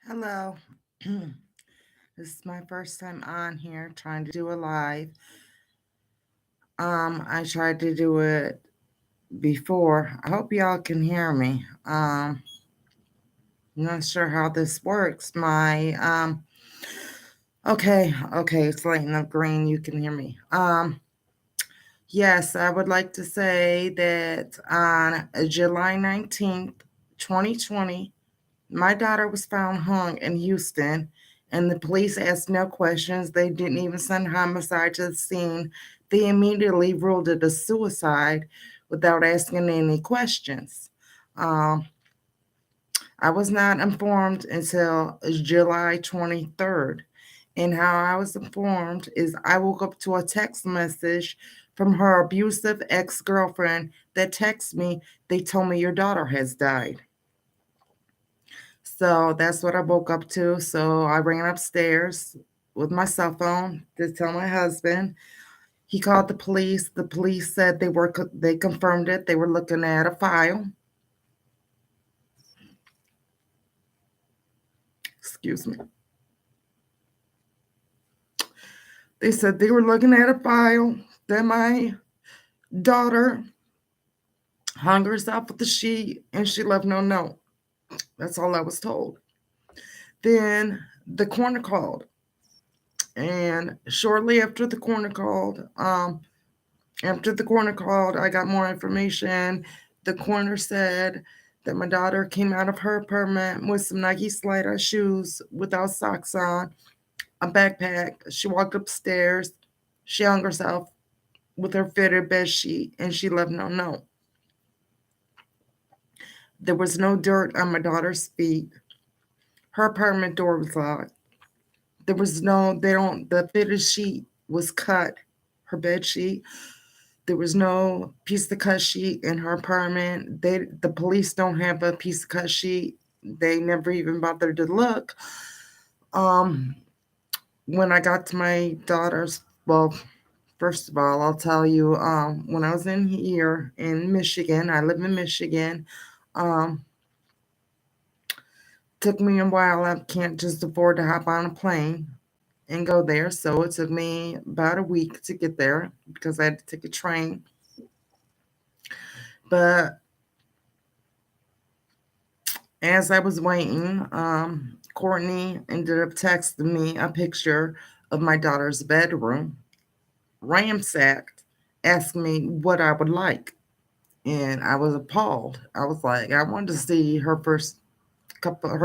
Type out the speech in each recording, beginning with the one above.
Hello. This is my first time on here trying to do a live. I tried to do it before. I hope y'all can hear me. I'm not sure how this works. Okay, it's lighting up green. You can hear me. Yes, I would like to say that on July 19th, 2020, my daughter was found hung in Houston, and the police asked no questions. They didn't even send homicide to the scene. They immediately ruled it a suicide without asking any questions. Um, I was not informed until July 23rd. And how I was informed is I woke up to a text message from her abusive ex girlfriend that texted me, they told me your daughter has died. So that's what I woke up to. So I ran upstairs with my cell phone to tell my husband. He called the police. The police said they confirmed it. They were looking at a file. Excuse me. They said they were looking at a file that my daughter hung herself with the sheet and she left no note. That's all I was told. Then the coroner called, and shortly after the coroner called, I got more information. The coroner said that my daughter came out of her apartment with some Nike slide shoes without socks on, a backpack. She walked upstairs. She hung herself with her fitted bed sheet and she left no note. There was no dirt on my daughter's feet. Her apartment door was locked. There was no, they don't, the fitted sheet was cut, her bed sheet. There was no piece of cut sheet in her apartment. The police don't have a piece of cut sheet. They never even bothered to look. Um, when I got to my daughter's, well, first of all, I'll tell you, when I was in here in Michigan, I live in Michigan. Um, took me a while. I can't just afford to hop on a plane and go there, so it took me about a week to get there because I had to take a train. But as I was waiting, Courtney ended up texting me a picture of my daughter's bedroom, ransacked, asking me what I would like. And I was appalled. I was like, I wanted to see her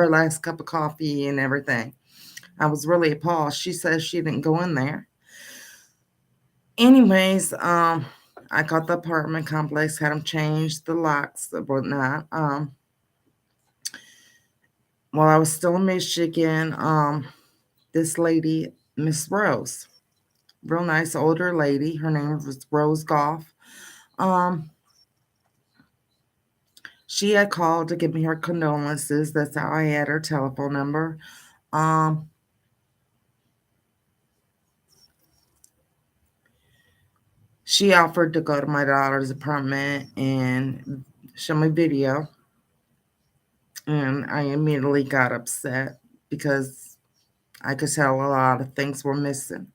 last cup of coffee and everything. I was really appalled. She says she didn't go in there. Anyways, I got the apartment complex, had them change the locks and whatnot. While I was still in Michigan, this lady, Miss Rose, real nice older lady. Her name was Rose Goff. Um, she had called to give me her condolences. That's how I had her telephone number. Um, she offered to go to my daughter's apartment and show me video, and I immediately got upset because I could tell a lot of things were missing.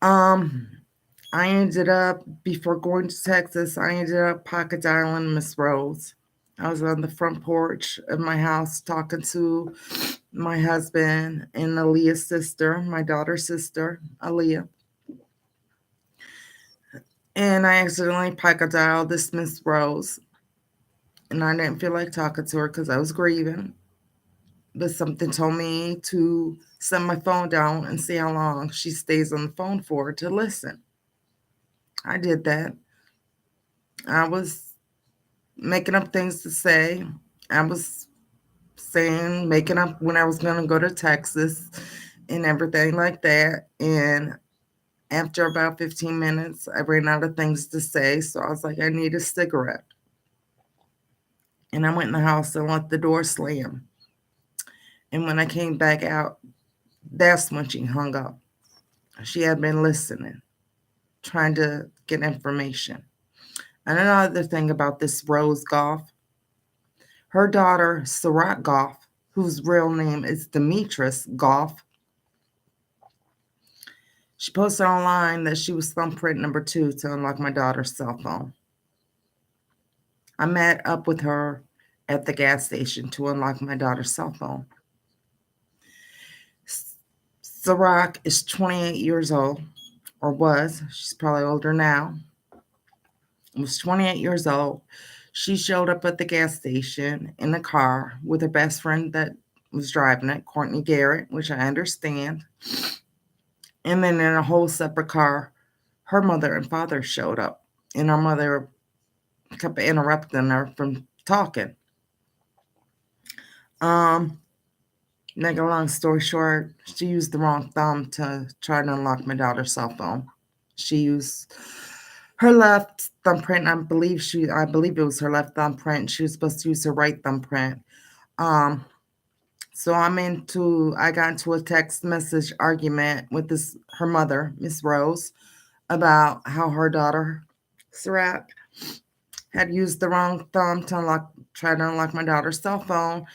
Um, I ended up, before going to Texas, I ended up pocket dialing Miss Rose. I was on the front porch of my house talking to my husband and Aaliyah's sister, my daughter's sister, Aaliyah. And I accidentally pocket dialed this Miss Rose. And I didn't feel like talking to her because I was grieving. But something told me to set my phone down and see how long she stays on the phone for to listen. I did that. I was making up things to say. I was making up when I was going to go to Texas and everything like that. And after about 15 minutes, I ran out of things to say. So I was like, I need a cigarette. And I went in the house and let the door slam. And when I came back out, that's when she hung up. She had been listening, trying to get information. And another thing about this Rose Goff, Her daughter, Sarat Goff, whose real name is Demetris Goff, she posted online that she was thumbprint number 2 to unlock my daughter's cell phone. I met up with her at the gas station to unlock my daughter's cell phone. Sarak is 28 years old, or was. She's probably older now. Was 28 years old. She showed up at the gas station in a car with her best friend that was driving it, Courtney Garrett, which I understand. And then in a whole separate car, her mother and father showed up. And her mother kept interrupting her from talking. Make a long story short, she used the wrong thumb to try to unlock my daughter's cell phone. She used her left thumbprint. I believe it was her left thumbprint. She was supposed to use her right thumbprint. So I got into a text message argument with her mother, Miss Rose, about how her daughter, Sarat, had used the wrong thumb to try to unlock my daughter's cell phone.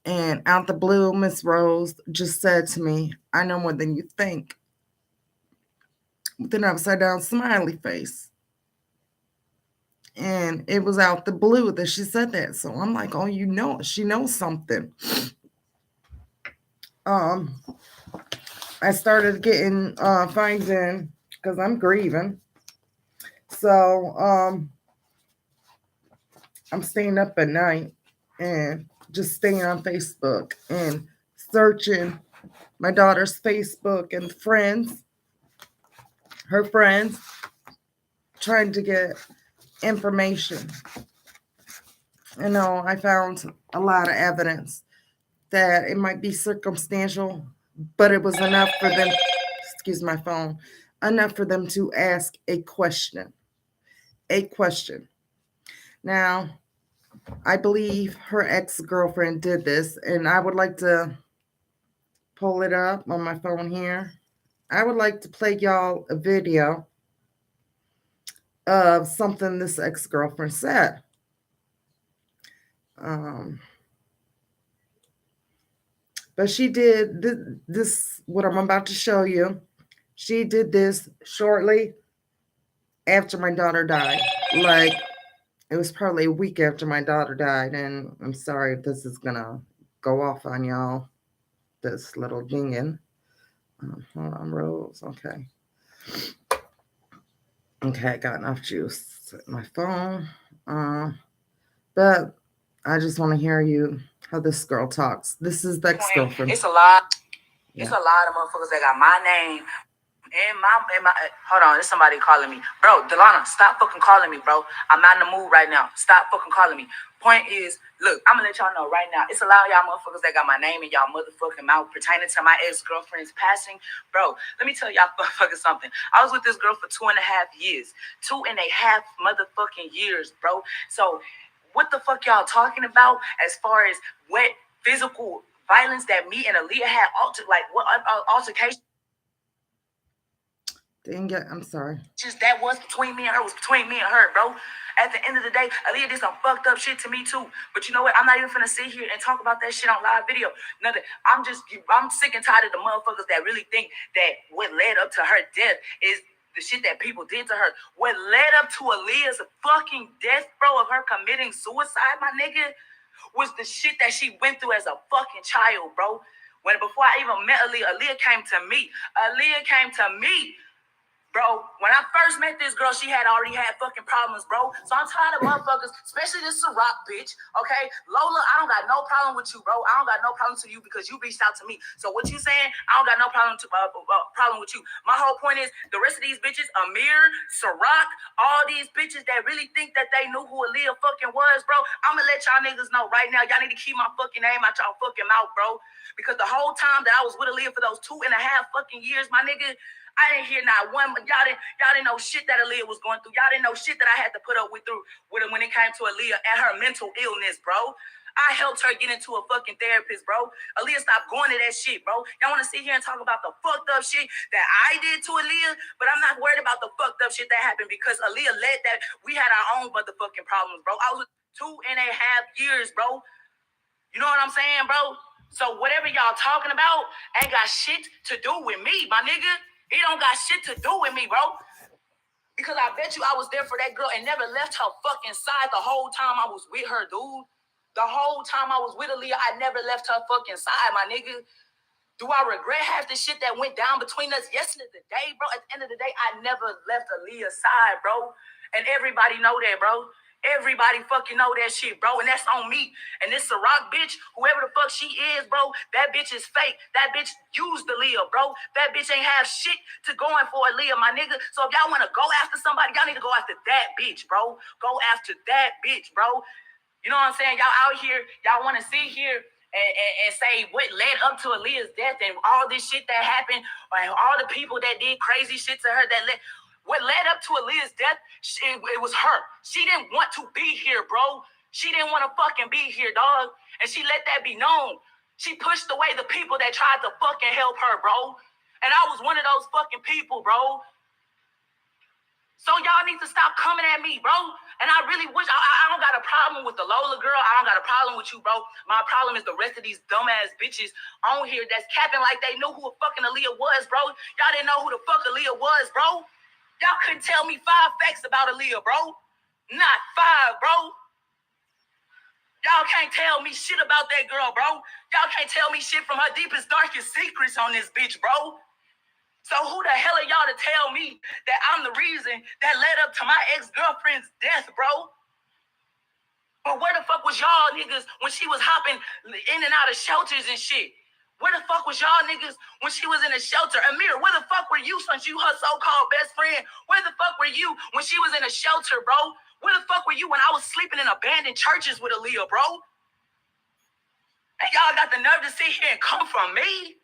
And out the blue, Miss Rose just said to me, "I know more than you think," with an upside down smiley face. And it was out the blue that she said that. So I'm like, oh, she knows something. I started getting fines in because I'm grieving. So I'm staying up at night and just staying on Facebook and searching my daughter's Facebook and her friends, trying to get information. I found a lot of evidence that it might be circumstantial, but it was enough for them, excuse my phone, enough for them to ask a question. Now, I believe her ex-girlfriend did this, and I would like to pull it up on my phone here. I would like to play y'all a video of something this ex-girlfriend said. But she did this, what I'm about to show you. She did this shortly after my daughter died. Like, it was probably a week after my daughter died. And I'm sorry if this is going to go off on y'all, this little dinging. Hold on, Rose. Okay. Okay, I got enough juice in my phone. But I just want to hear how this girl talks. This is the ex-girlfriend. It's a lot. Yeah. It's a lot of motherfuckers that got my name and my. Hold on, there's somebody calling me, bro. Delana, stop fucking calling me, bro. I'm not in the mood right now. Stop fucking calling me. Point is, look, I'm gonna let y'all know right now. It's a lot of y'all motherfuckers that got my name in y'all motherfucking mouth pertaining to my ex-girlfriend's passing. Bro, let me tell y'all motherfuckers something. I was with this girl for 2.5 years. 2.5 motherfucking years, bro. So what the fuck y'all talking about as far as what physical violence that me and Aaliyah had what altercation? Didn't get, I'm sorry. Just that was between me and her, was between me and her, bro. At the end of the day, Aaliyah did some fucked up shit to me too. But you know what? I'm not even finna sit here and talk about that shit on live video. Nothing. I'm sick and tired of the motherfuckers that really think that what led up to her death is the shit that people did to her. What led up to Aaliyah's fucking death, bro, of her committing suicide, my nigga, was the shit that she went through as a fucking child, bro. Before I even met Aaliyah came to me. Aaliyah came to me. Bro, when I first met this girl, she had already had fucking problems, bro. So I'm tired of motherfuckers, especially this Ciroc bitch, okay? Lola, I don't got no problem with you, bro. I don't got no problem to you because you reached out to me. So what you saying, I don't got no problem with you. My whole point is, the rest of these bitches, Amir, Ciroc, all these bitches that really think that they knew who Aaliyah fucking was, bro, I'm gonna let y'all niggas know right now, y'all need to keep my fucking name out y'all fucking mouth, bro. Because the whole time that I was with Aaliyah for those 2.5 fucking years, my nigga, I didn't hear not one. Y'all didn't know shit that Aaliyah was going through. Y'all didn't know shit that I had to put up with when it came to Aaliyah and her mental illness, bro. I helped her get into a fucking therapist, bro. Aaliyah, stop going to that shit, bro. Y'all want to sit here and talk about the fucked up shit that I did to Aaliyah, but I'm not worried about the fucked up shit that happened because Aaliyah led that. We had our own motherfucking problems, bro. I was 2.5 years, bro. You know what I'm saying, bro? So whatever y'all talking about ain't got shit to do with me, my nigga. It don't got shit to do with me, bro. Because I bet you I was there for that girl and never left her fucking side the whole time I was with her, dude. The whole time I was with Aaliyah, I never left her fucking side, my nigga. Do I regret half the shit that went down between us yesterday, bro? At the end of the day, I never left Aaliyah's side, bro. And everybody know that, bro. Everybody fucking know that shit, bro. And that's on me. And this Ciroc bitch, whoever the fuck she is, bro, that bitch is fake. That bitch used Aaliyah, bro. That bitch ain't have shit to going for Aaliyah, my nigga. So if y'all want to go after somebody, y'all need to go after that bitch, bro. Go after that bitch, bro. You know what I'm saying? Y'all out here, y'all want to sit here and say what led up to Aaliyah's death and all this shit that happened, and all the people that did crazy shit to her that led. What led up to Aaliyah's death, it was her. She didn't want to be here, bro. She didn't want to fucking be here, dog. And she let that be known. She pushed away the people that tried to fucking help her, bro. And I was one of those fucking people, bro. So y'all need to stop coming at me, bro. And I really wish, I don't got a problem with the Lola girl. I don't got a problem with you, bro. My problem is the rest of these dumbass bitches on here that's capping like they knew who fucking Aaliyah was, bro. Y'all didn't know who the fuck Aaliyah was, bro. Y'all couldn't tell me 5 facts about Aaliyah, bro. Not 5, bro. Y'all can't tell me shit about that girl, bro. Y'all can't tell me shit from her deepest, darkest secrets on this bitch, bro. So who the hell are y'all to tell me that I'm the reason that led up to my ex-girlfriend's death, bro? But where the fuck was y'all niggas when she was hopping in and out of shelters and shit? Where the fuck was y'all niggas when she was in a shelter? Amir, where the fuck were you since you her so-called best friend? Where the fuck were you when she was in a shelter, bro? Where the fuck were you when I was sleeping in abandoned churches with Aaliyah, bro? And y'all got the nerve to sit here and come for me?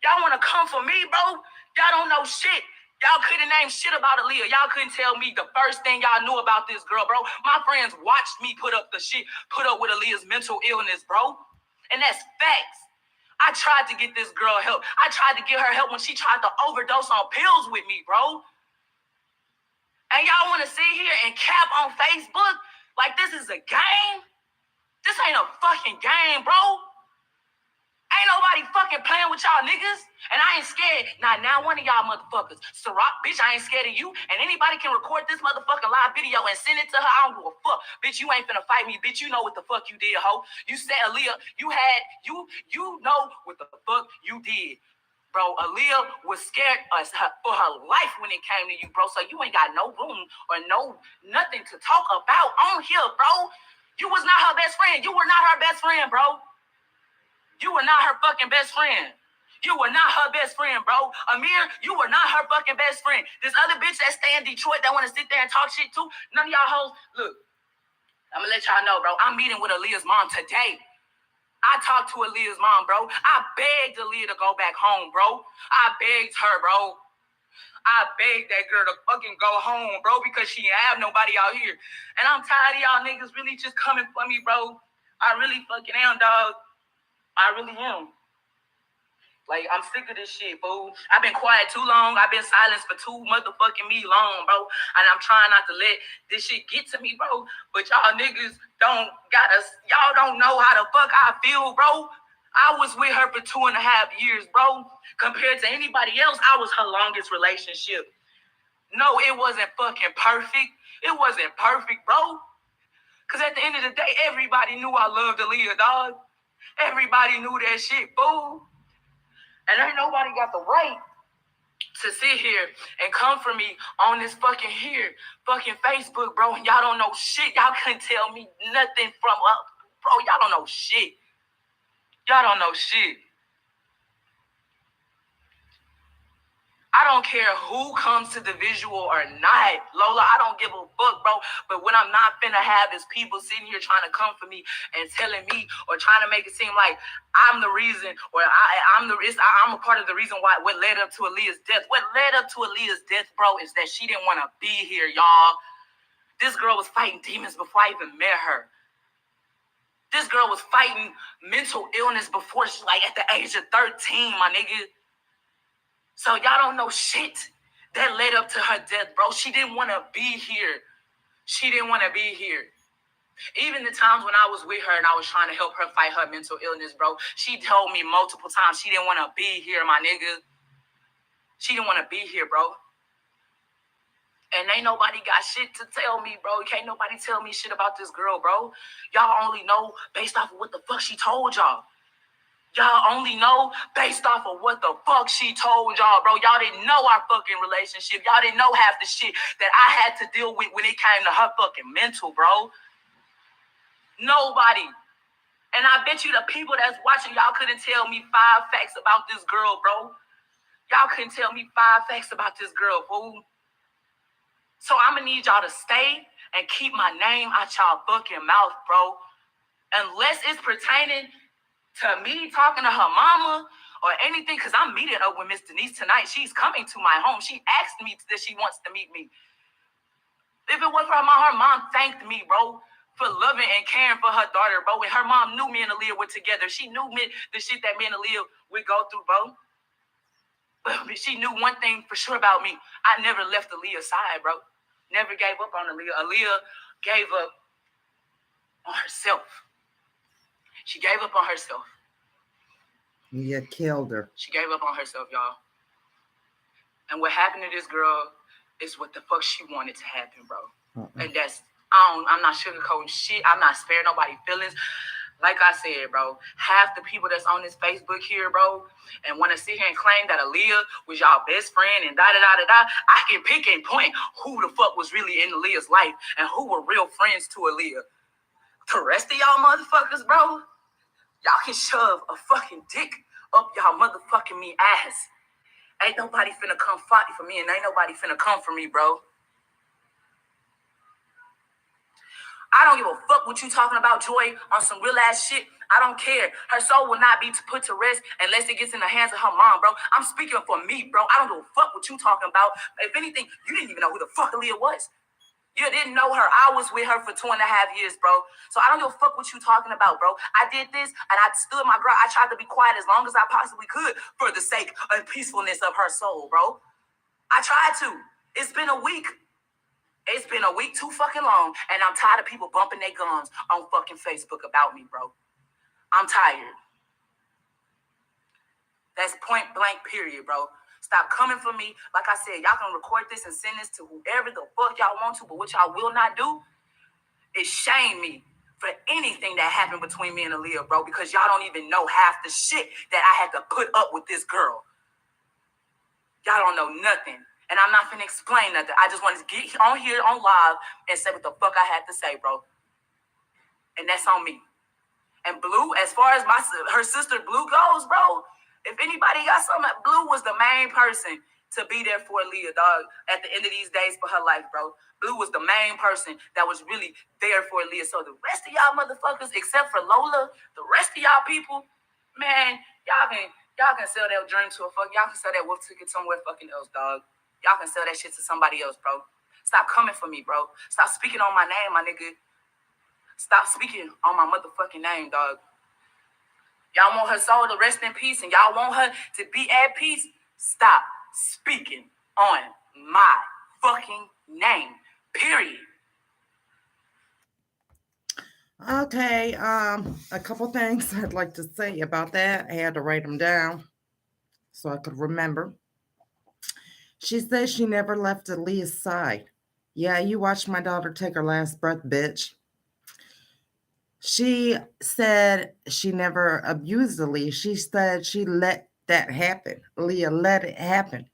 Y'all want to come for me, bro? Y'all don't know shit. Y'all couldn't name shit about Aaliyah. Y'all couldn't tell me the first thing y'all knew about this girl, bro. My friends watched me put up with Aaliyah's mental illness, bro. And that's facts. I tried to get this girl help. I tried to get her help when she tried to overdose on pills with me, bro. And y'all want to sit here and cap on Facebook like this is a game? This ain't a fucking game, bro. Ain't nobody fucking playing with y'all niggas. And I ain't scared. Now one of y'all motherfuckers. Ciroc, bitch, I ain't scared of you. And anybody can record this motherfucking live video and send it to her. I don't give a fuck. Bitch, you ain't finna fight me. Bitch, you know what the fuck you did, ho. You said, Aaliyah, you know what the fuck you did. Bro, Aaliyah was scared for her life when it came to you, bro. So you ain't got no room or nothing to talk about on here, bro. You was not her best friend. You were not her best friend, bro. You were not her fucking best friend. You were not her best friend, bro. Amir, you were not her fucking best friend. This other bitch that stay in Detroit that want to sit there and talk shit too, none of y'all hoes, look, I'm going to let y'all know, bro. I'm meeting with Aaliyah's mom today. I talked to Aaliyah's mom, bro. I begged Aaliyah to go back home, bro. I begged her, bro. I begged that girl to fucking go home, bro, because she ain't have nobody out here. And I'm tired of y'all niggas really just coming for me, bro. I really fucking am, dog. I really am. Like, I'm sick of this shit, boo. I've been quiet too long. I've been silenced for too motherfucking me long, bro. And I'm trying not to let this shit get to me, bro. But y'all niggas y'all don't know how the fuck I feel, bro. I was with her for 2.5 years, bro. Compared to anybody else, I was her longest relationship. No, it wasn't fucking perfect. It wasn't perfect, bro. Because at the end of the day, everybody knew I loved Aaliyah, dog. Everybody knew that shit, boo. And ain't nobody got the right to sit here and come for me on this fucking Facebook, bro. Y'all don't know shit. Y'all couldn't tell me nothing from bro. Y'all don't know shit. Y'all don't know shit. I don't care who comes to the visual or not. Lola, I don't give a fuck, bro. But what I'm not finna have is people sitting here trying to come for me and telling me or trying to make it seem like I'm the reason or I'm a part of the reason why what led up to Aaliyah's death. What led up to Aaliyah's death, bro, is that she didn't want to be here, y'all. This girl was fighting demons before I even met her. This girl was fighting mental illness before she, like at the age of 13, my nigga. So y'all don't know shit that led up to her death, bro. She didn't want to be here. She didn't want to be here. Even the times when I was with her and I was trying to help her fight her mental illness, bro, she told me multiple times she didn't want to be here, my nigga. She didn't want to be here, bro. And ain't nobody got shit to tell me, bro. Can't nobody tell me shit about this girl, bro. Y'all only know based off of what the fuck she told y'all. Y'all only know based off of what the fuck she told y'all, bro. Y'all didn't know our fucking relationship. Y'all didn't know half the shit that I had to deal with when it came to her fucking mental, bro. Nobody. And I bet you the people that's watching, y'all couldn't tell me 5 facts about this girl, bro. Y'all couldn't tell me 5 facts about this girl, fool. So I'm gonna need y'all to stay and keep my name out y'all fucking mouth, bro. Unless it's pertaining to me talking to her mama or anything, because I'm meeting up with Miss Denise tonight. She's coming to my home. She asked me that she wants to meet me. If it was for her mom thanked me, bro, for loving and caring for her daughter, bro. And her mom knew me and Aaliyah were together. She knew the shit that me and Aaliyah would go through, bro. But she knew one thing for sure about me. I never left Aaliyah's side, bro. Never gave up on Aaliyah. Aaliyah gave up on herself. She gave up on herself. You killed her. She gave up on herself, y'all. And what happened to this girl is what the fuck she wanted to happen, bro. And that's, I'm not sugarcoating shit. I'm not sparing nobody's feelings. Like I said, bro, half the people that's on this Facebook here, bro, and want to sit here and claim that Aaliyah was y'all best friend and da-da-da-da-da, I can pick and point who the fuck was really in Aaliyah's life and who were real friends to Aaliyah. The rest of y'all motherfuckers, bro, y'all can shove a fucking dick up y'all motherfucking me ass. Ain't nobody finna come fight for me and ain't nobody finna come for me, bro. I don't give a fuck what you talking about, Joy, on some real ass shit. I don't care. Her soul will not be put to rest unless it gets in the hands of her mom, bro. I'm speaking for me, bro. I don't give a fuck what you talking about. If anything, you didn't even know who the fuck Aaliyah was. You didn't know her. I was with her for 2.5 years, bro. So I don't give a fuck what you talking about, bro. I did this and I stood my ground. I tried to be quiet as long as I possibly could for the sake and peacefulness of her soul, bro. I tried to. It's been a week. It's been a week too fucking long, and I'm tired of people bumping their guns on fucking Facebook about me, bro. I'm tired. That's point blank, period, bro. Stop coming for me. Like I said, y'all can record this and send this to whoever the fuck y'all want to, but what y'all will not do is shame me for anything that happened between me and Aaliyah, bro, because y'all don't even know half the shit that I had to put up with this girl. Y'all don't know nothing. And I'm not finna explain nothing. I just wanted to get on here on live and say what the fuck I had to say, bro. And that's on me. And Blue, as far as her sister Blue goes, bro, if anybody got something, Blue was the main person to be there for Aaliyah, dog, at the end of these days for her life, bro. Blue was the main person that was really there for Aaliyah. So the rest of y'all motherfuckers, except for Lola, the rest of y'all people, man, y'all can sell that dream to a fuck. Y'all can sell that wolf ticket somewhere fucking else, dog. Y'all can sell that shit to somebody else, bro. Stop coming for me, bro. Stop speaking on my name, my nigga. Stop speaking on my motherfucking name, dog. Y'all want her soul to rest in peace and y'all want her to be at peace? Stop speaking on my fucking name, period. Okay, a couple things I'd like to say about that. I had to write them down so I could remember. She says she never left Aaliyah's side. Yeah, you watched my daughter take her last breath, bitch. She said she never abused Aaliyah. She said she let that happen. Aaliyah let it happen.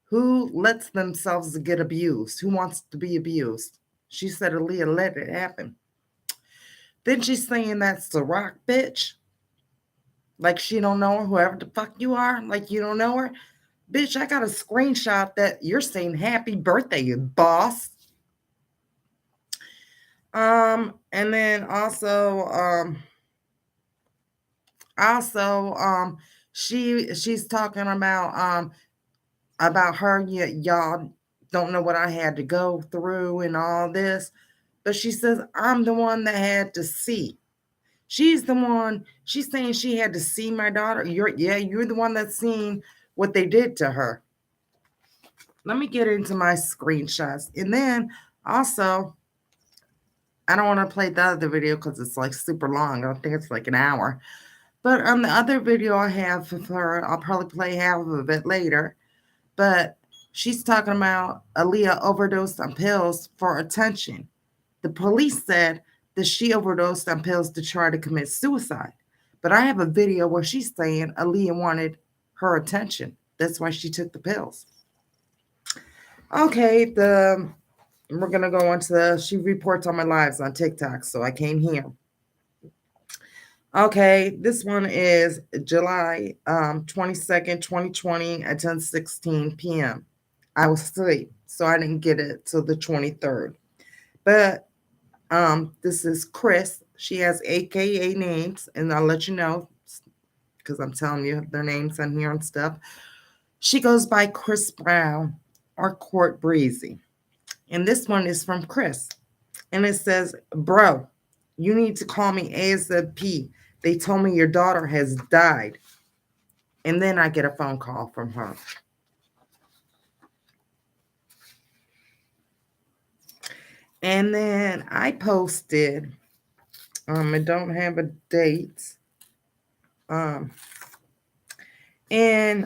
Who lets themselves get abused? Who wants to be abused? She said Aaliyah let it happen. Then she's saying that's the rock bitch. Like she don't know her, whoever the fuck you are. Like you don't know her. Bitch, I got a screenshot that you're saying happy birthday, you boss. And then also, she's talking about her. Y'all don't know what I had to go through and all this, but she says I'm the one that had to see. She's the one, she's saying she had to see my daughter. You're the one that's seen what they did to her. Let me get into my screenshots. And then also, I don't want to play the other video because it's like super long. I think it's like an hour. But on the other video I have of her, I'll probably play half of it later. But she's talking about Aaliyah overdosed on pills for attention. The police said that she overdosed on pills to try to commit suicide. But I have a video where she's saying Aaliyah wanted her attention. That's why she took the pills. Okay, we're gonna go on to she reports on my lives on TikTok, so I came here. Okay, this one is July 22nd, 2020 at 10:16 p.m. I was asleep, so I didn't get it till the 23rd. But this is Chris. She has AKA names, and I'll let you know because I'm telling you their names on here and stuff. She goes by Chris Brown or Court Breezy. And this one is from Chris. And it says, "Bro, you need to call me ASAP. They told me your daughter has died." And then I get a phone call from her. And then I posted, I don't have a date. And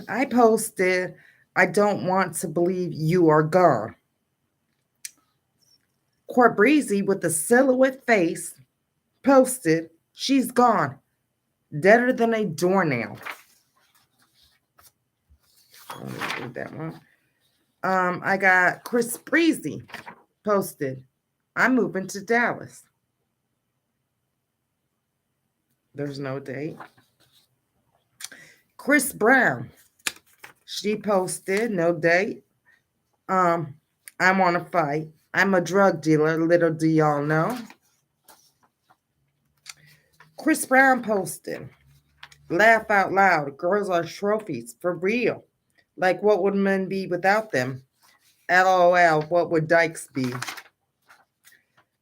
I posted, "I don't want to believe you are gone." Court Breezy with the silhouette face posted, "She's gone. Deader than a doornail." Let me read that one. I got Chris Breezy posted, "I'm moving to Dallas." There's no date. Chris Brown, she posted, no date. I want to fight. I'm a drug dealer. Little do y'all know. Chris Brown posted, "Laugh out loud. Girls are trophies for real. Like, what would men be without them? LOL, what would dykes be?"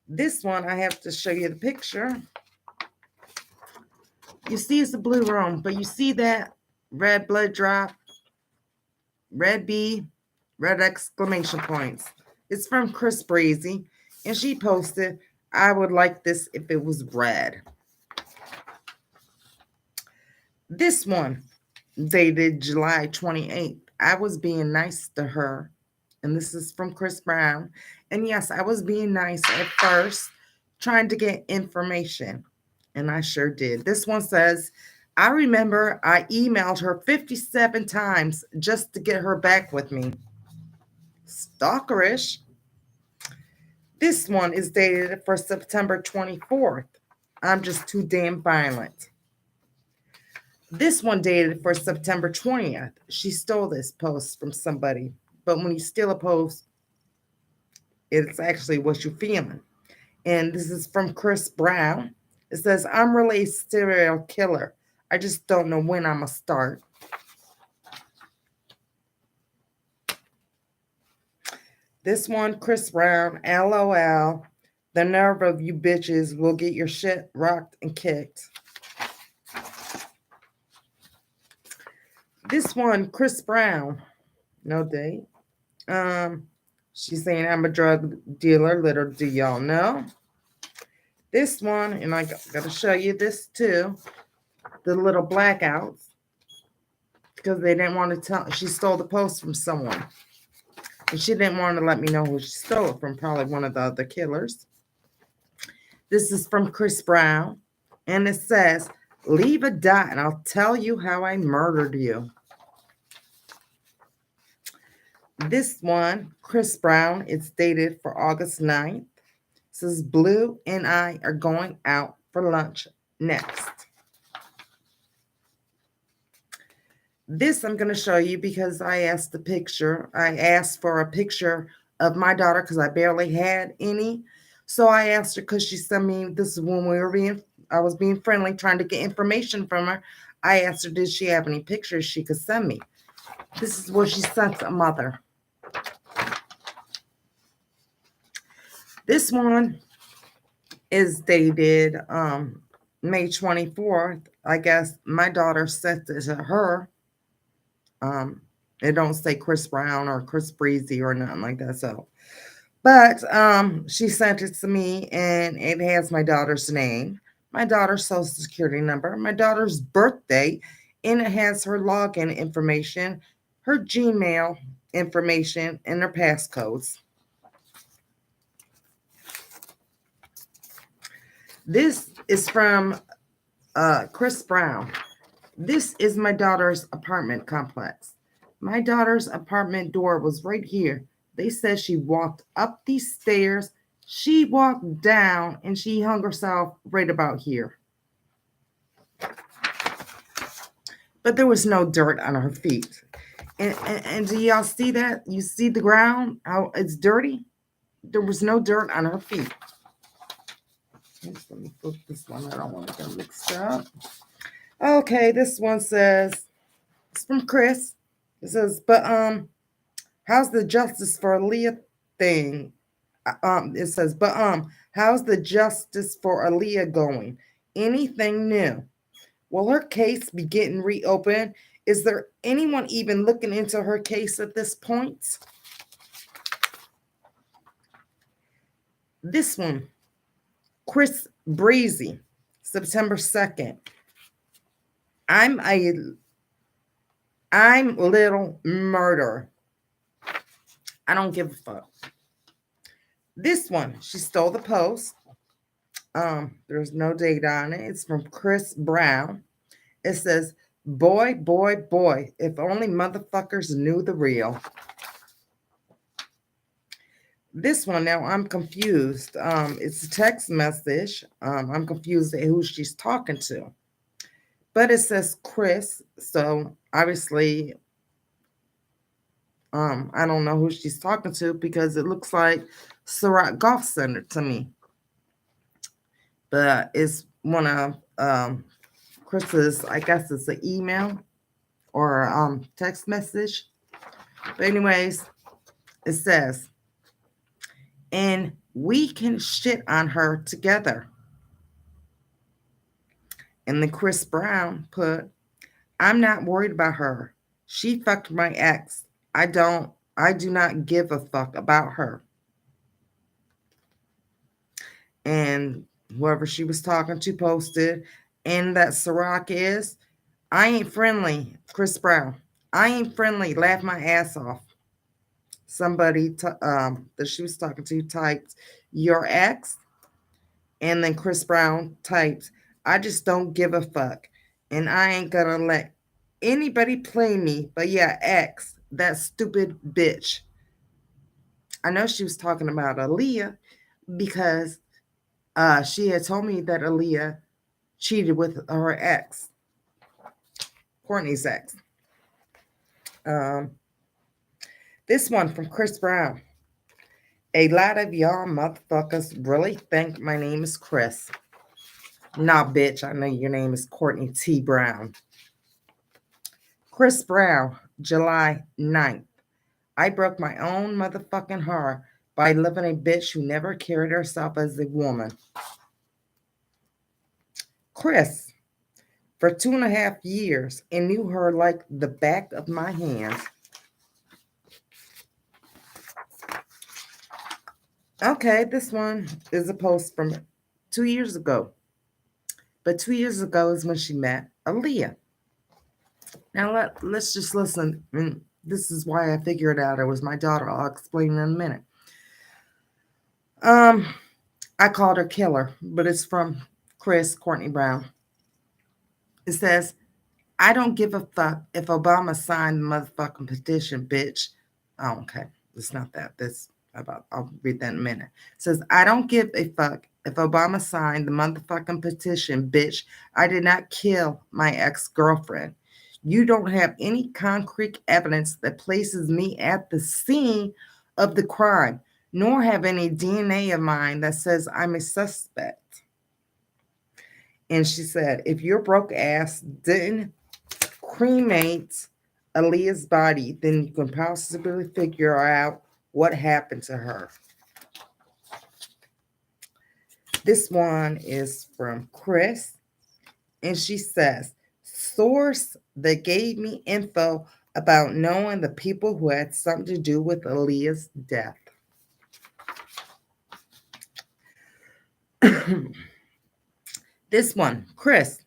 This one, I have to show you the picture. You see it's a blue room, but you see that red blood drop, red B, red exclamation points. It's from Chris Breezy, and she posted, "I would like this if it was red." This one, dated July 28th. I was being nice to her. And this is from Chris Brown. And yes, I was being nice at first, trying to get information. And I sure did. This one says, "I remember I emailed her 57 times just to get her back with me." Stalkerish. This one is dated for September 24th. "I'm just too damn violent." This one dated for September 20th. She stole this post from somebody. But when you steal a post, it's actually what you're feeling. And this is from Chris Brown. It says, "I'm really a serial killer. I just don't know when I'm going to start." This one, Chris Brown, LOL. "The nerve of you bitches will get your shit rocked and kicked." This one, Chris Brown, no date. She's saying, "I'm a drug dealer. Little do y'all know." This one, and I got to show you this too, the little blackouts, because they didn't want to tell. She stole the post from someone, and she didn't want to let me know who she stole it from. Probably one of the other killers. This is from Chris Brown, and it says, "Leave a dot, and I'll tell you how I murdered you." This one, Chris Brown, it's dated for August 9th. It says, "Blue and I are going out for lunch next." This I'm going to show you because I asked for a picture of my daughter because I barely had any. So I asked her because she sent me, this is when I was being friendly, trying to get information from her. I asked her, did she have any pictures she could send me? This is what she sent a mother. This one is dated May 24th, I guess my daughter sent it to her. It don't say Chris Brown or Chris Breezy or nothing like that. So, but she sent it to me, and it has my daughter's name, my daughter's social security number, my daughter's birthday, and it has her login information, her Gmail information, and her passcodes. This is from Chris Brown. This is my daughter's apartment complex. My daughter's apartment door was right here. They said she walked up these stairs, she walked down, and she hung herself right about here. But there was no dirt on her feet. And do y'all see that? You see the ground? How it's dirty? There was no dirt on her feet. Let me flip this one. I don't want to get mixed up. Okay, this one says, it's from Chris. It says, but how's the justice for Aaliyah thing? It says, but how's the justice for Aaliyah going? Anything new? Will her case be getting reopened? Is there anyone even looking into her case at this point? This one, Chris Breezy, September 2nd. I'm little murder. I don't give a fuck. This one, she stole the post. There's no date on it. It's from Chris Brown. It says, boy, boy, boy, if only motherfuckers knew the real. This one, now I'm confused. It's a text message. I'm confused at who she's talking to. But it says Chris, so obviously I don't know who she's talking to because it looks like Surratt Golf Center to me. But it's one of Chris's, I guess it's an email or text message. But anyways, it says, and we can shit on her together. And then Chris Brown put, I'm not worried about her. She fucked my ex. I do not give a fuck about her. And whoever she was talking to posted, and that Ciroc is, I ain't friendly, Chris Brown. I ain't friendly, laugh my ass off. Somebody that she was talking to typed, your ex, and then Chris Brown typed, I just don't give a fuck, and I ain't gonna let anybody play me, but yeah, ex, that stupid bitch. I know she was talking about Aaliyah because she had told me that Aaliyah cheated with her ex, Courtney's ex. This one from Chris Brown. A lot of y'all motherfuckers really think my name is Chris. Nah, bitch, I know your name is Courtney T. Brown. Chris Brown, July 9th. I broke my own motherfucking heart by loving a bitch who never carried herself as a woman. Chris, for 2.5 years and knew her like the back of my hand. Okay, this one is a post from 2 years ago. But 2 years ago is when she met Aaliyah. Now let's just listen. And this is why I figured out it was my daughter. I'll explain in a minute. I called her Killer, but it's from Chris Courtney Brown. It says, I don't give a fuck if Obama signed the motherfucking petition, bitch. Oh, okay. It's not that. I'll read that in a minute. It says, I don't give a fuck if Obama signed the motherfucking petition, bitch. I did not kill my ex-girlfriend. You don't have any concrete evidence that places me at the scene of the crime, nor have any DNA of mine that says I'm a suspect. And she said, if your broke ass didn't cremate Aaliyah's body, then you can possibly figure out what happened to her. This one is from Chris. And she says, source that gave me info about knowing the people who had something to do with Aaliyah's death. This one, Chris,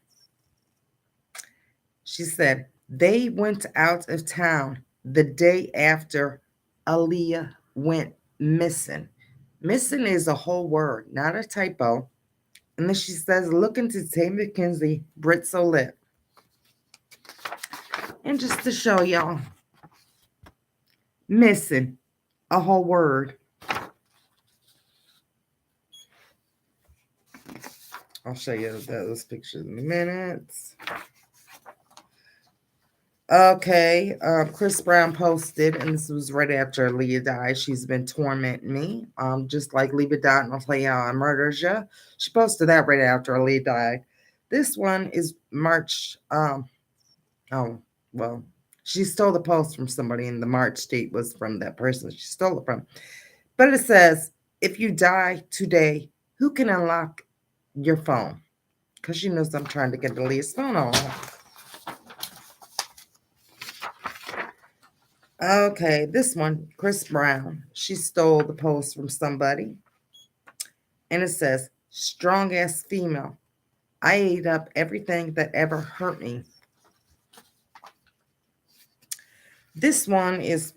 she said, they went out of town the day after Aaliyah went missing. Missing is a whole word, not a typo. And then she says, look into Tay McKenzie, Brit So Lit. And just to show y'all, missing, a whole word. I'll show you those pictures in a minute. Okay, Chris Brown posted, and this was right after Leah died. She's been tormenting me, just like Leah died and I'll play how I murdered you. She posted that right after Leah died. This one is March. Oh, well, she stole the post from somebody, and the March date was from that person she stole it from. But it says, if you die today, who can unlock your phone? Because she knows I'm trying to get Leah's phone on. Okay, this one, Chris Brown. She stole the post from somebody. And it says, strong ass female. I ate up everything that ever hurt me. This one is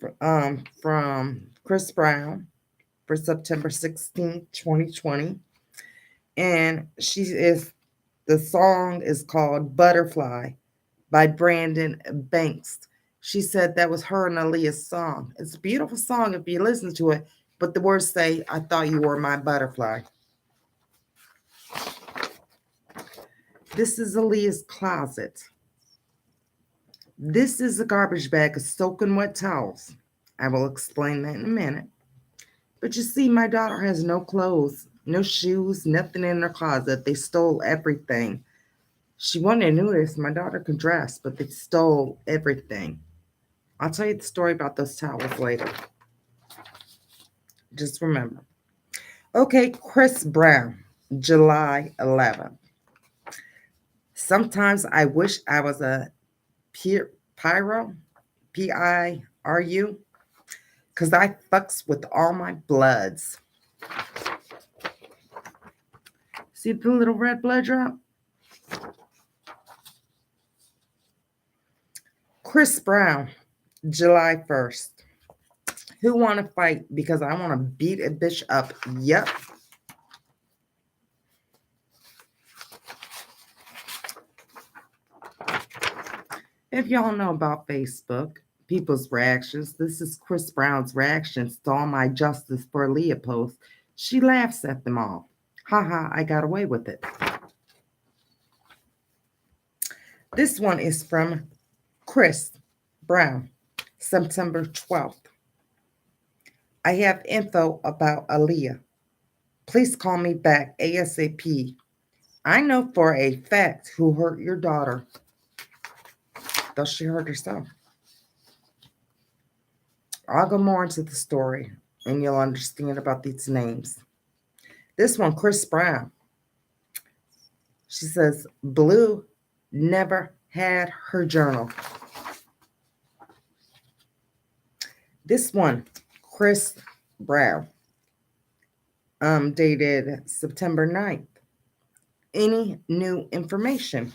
from Chris Brown for September 16th, 2020. And the song is called Butterfly by Brandon Banks. She said that was her and Aaliyah's song. It's a beautiful song if you listen to it, but the words say, I thought you were my butterfly. This is Aaliyah's closet. This is a garbage bag of soaking wet towels. I will explain that in a minute. But you see, my daughter has no clothes, no shoes, nothing in her closet. They stole everything. She wouldn't have knew this. My daughter could dress, but they stole everything. I'll tell you the story about those towels later. Just remember. Okay, Chris Brown, July 11th. Sometimes I wish I was a pyro, Piru, because I fucks with all my bloods. See the little red blood drop? Chris Brown, July 1st. Who want to fight because I want to beat a bitch up? Yep. If y'all know about Facebook, people's reactions, this is Chris Brown's reactions to all my Justice for Leah posts. She laughs at them all. Haha, I got away with it. This one is from Chris Brown, September 12th. I have info about Aaliyah. Please call me back ASAP. I know for a fact who hurt your daughter. Though she hurt herself. I'll go more into the story and you'll understand about these names. This one, Chris Brown. She says, Blue never had her journal. This one, Chris Brown, dated September 9th. Any new information?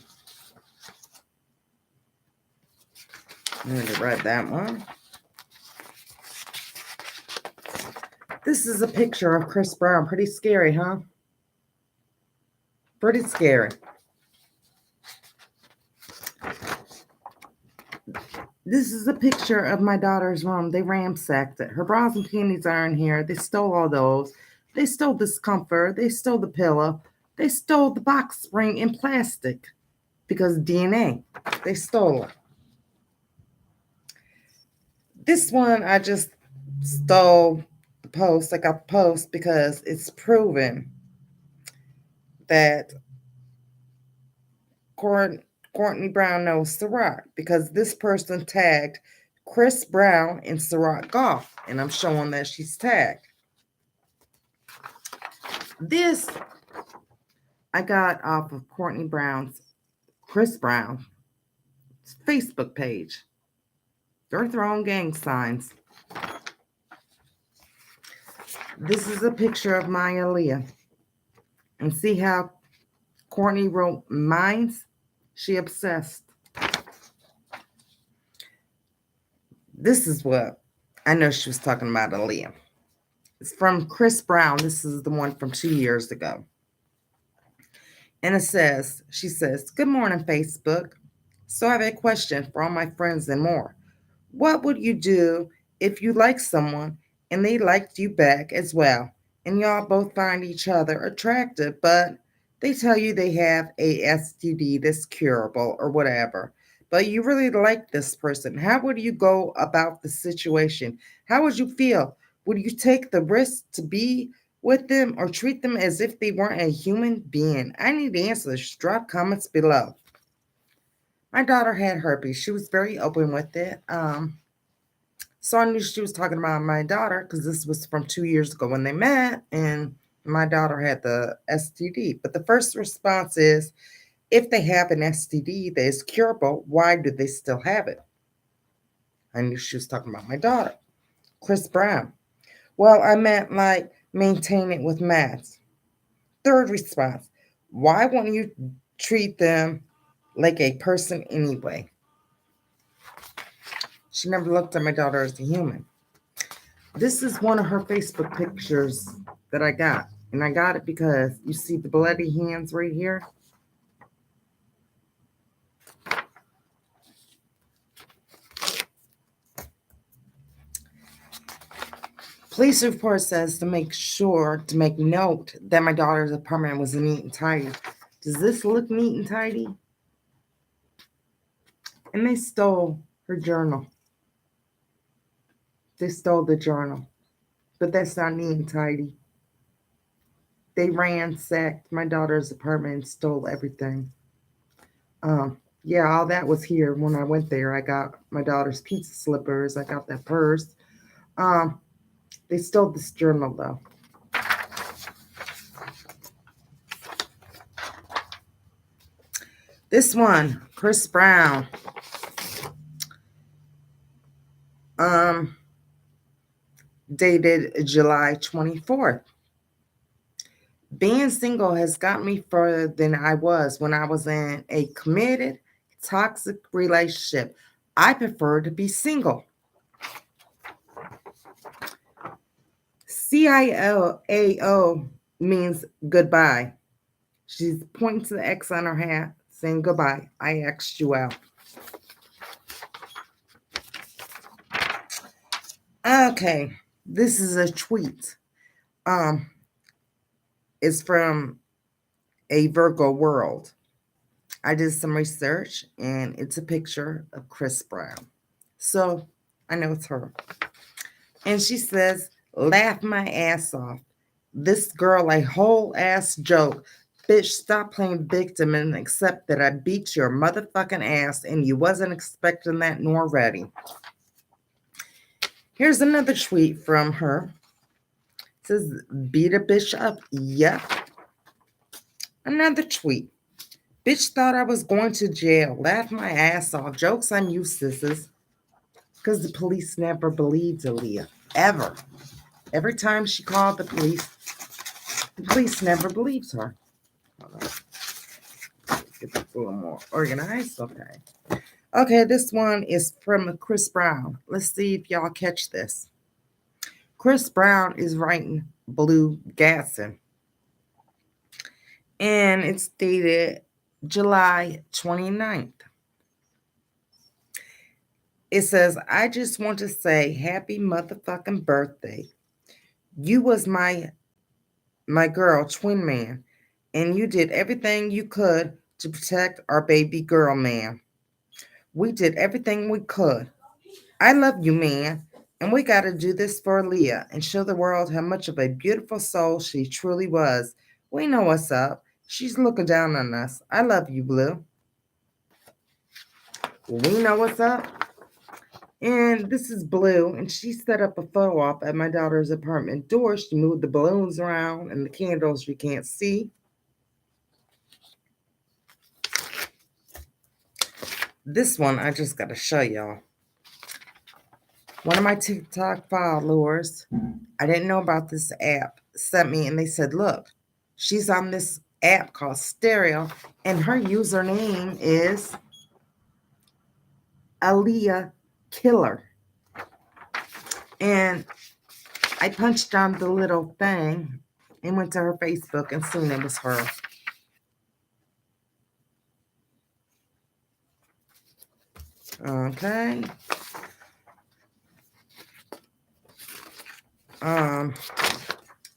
I'm going to read that one. This is a picture of Chris Brown. Pretty scary, huh? Pretty scary. This is a picture of my daughter's room. They ransacked it. Her bras and panties are in here. They stole all those. They stole this comfort. They stole the pillow. They stole the box spring in plastic because DNA. They stole it. This one, I just stole the post. I got the post because it's proven that Courtney Brown knows Ciroc because this person tagged Chris Brown in Ciroc Golf, and I'm showing that she's tagged. This I got off of Courtney Brown's Chris Brown's Facebook page. They're throwing gang signs. This is a picture of Maya Leah. And see how Courtney wrote Minds? She obsessed. This is what I know she was talking about Aaliyah. It's from Chris Brown. This is the one from 2 years ago. And she says, "Good morning, Facebook. So I have a question for all my friends and more. What would you do if you like someone and they liked you back as well, and y'all both find each other attractive, but they tell you they have a STD that's curable or whatever, but you really like this person? How would you go about the situation? How would you feel? Would you take the risk to be with them or treat them as if they weren't a human being? I need answers. Drop comments below." My daughter had herpes. She was very open with it. So I knew she was talking about my daughter because this was from 2 years ago when they met, and my daughter had the STD. But the first response is, if they have an STD that is curable, why do they still have it? I knew she was talking about my daughter. Chris Brown: "Well, I meant like maintain it with meds." Third response: "Why won't you treat them like a person anyway?" She never looked at my daughter as a human. This is one of her Facebook pictures that I got. And I got it because you see the bloody hands right here? Police report says to make note that my daughter's apartment was neat and tidy. Does this look neat and tidy? And they stole her journal. They stole the journal. But that's not neat and tidy. They ransacked my daughter's apartment and stole everything. Yeah, all that was here when I went there. I got my daughter's pizza slippers. I got that purse. They stole this journal though. This one, Chris Brown. Dated July 24th. Being single has got me further than I was when I was in a committed, toxic relationship. I prefer to be single. CIAO means goodbye. She's pointing to the X on her hat, saying goodbye. I X'd you out. Okay, this is a tweet. It's from a Virgo World. I did some research and it's a picture of Chris Brown. So I know it's her. And she says, "Laugh my ass off. This girl a whole ass joke. Bitch, stop playing victim and accept that I beat your motherfucking ass and you wasn't expecting that nor ready." Here's another tweet from her. It says, "Beat a bitch up. Yep." Another tweet. "Bitch thought I was going to jail. Laugh my ass off. Joke's on you, sisses." Because the police never believed Aaliyah. Ever. Every time she called the police never believed her. Hold on. Get this a little more organized. Okay, this one is from Chris Brown. Let's see if y'all catch this. Chris Brown is writing Blue Gatson. And it's dated July 29th. It says, "I just want to say happy motherfucking birthday. You was my girl, twin man, and you did everything you could to protect our baby girl, man. We did everything we could. I love you, man, and we got to do this for Aaliyah and show the world how much of a beautiful soul she truly was. We know what's up. She's looking down on us. I love you, Blue." We know what's up. And this is Blue, and she set up a photo op at my daughter's apartment door. She moved the balloons around and the candles you can't see. This one I just got to show y'all. One of my TikTok followers, I didn't know about this app, sent me and they said, look, she's on this app called Stereo and her username is Aaliyah Killer. And I punched on the little thing and went to her Facebook and seen it was her. Okay.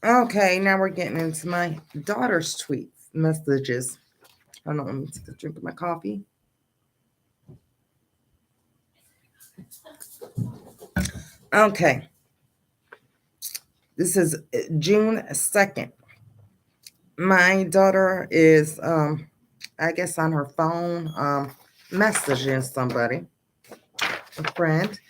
Okay, now we're getting into my daughter's tweets, messages. Hold on, let me take a drink of my coffee. Okay. This is June 2nd. My daughter is, I guess, on her phone, messaging somebody, a friend.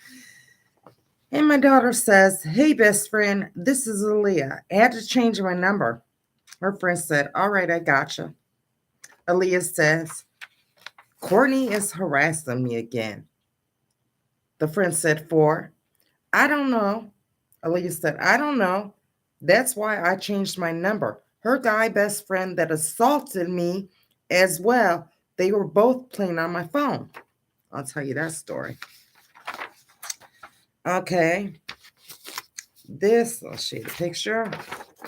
And my daughter says, hey, best friend, this is Aaliyah. I had to change my number. Her friend said, all right, I gotcha. Aaliyah says, Courtney is harassing me again. The friend said, I don't know. Aaliyah said, I don't know. That's why I changed my number. Her guy best friend that assaulted me as well, they were both playing on my phone. I'll tell you that story. Okay. This, I'll show you the picture,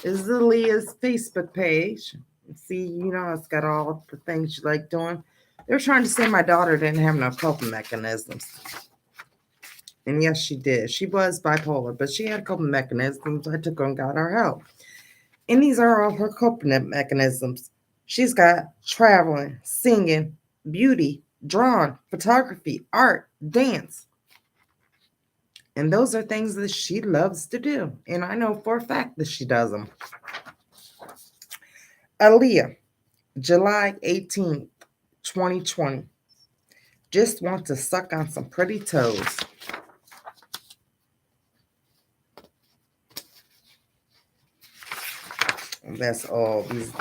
is Aaliyah's Facebook page. See, it's got all the things you like doing. They're trying to say my daughter didn't have no coping mechanisms. And yes, she did. She was bipolar, but she had coping mechanisms. I took her and got her help. And these are all her coping mechanisms. She's got traveling, singing, beauty, drawing, photography, art, dance. And those are things that she loves to do. And I know for a fact that she does them. Aaliyah, July 18th, 2020. Just want to suck on some pretty toes. That's all. These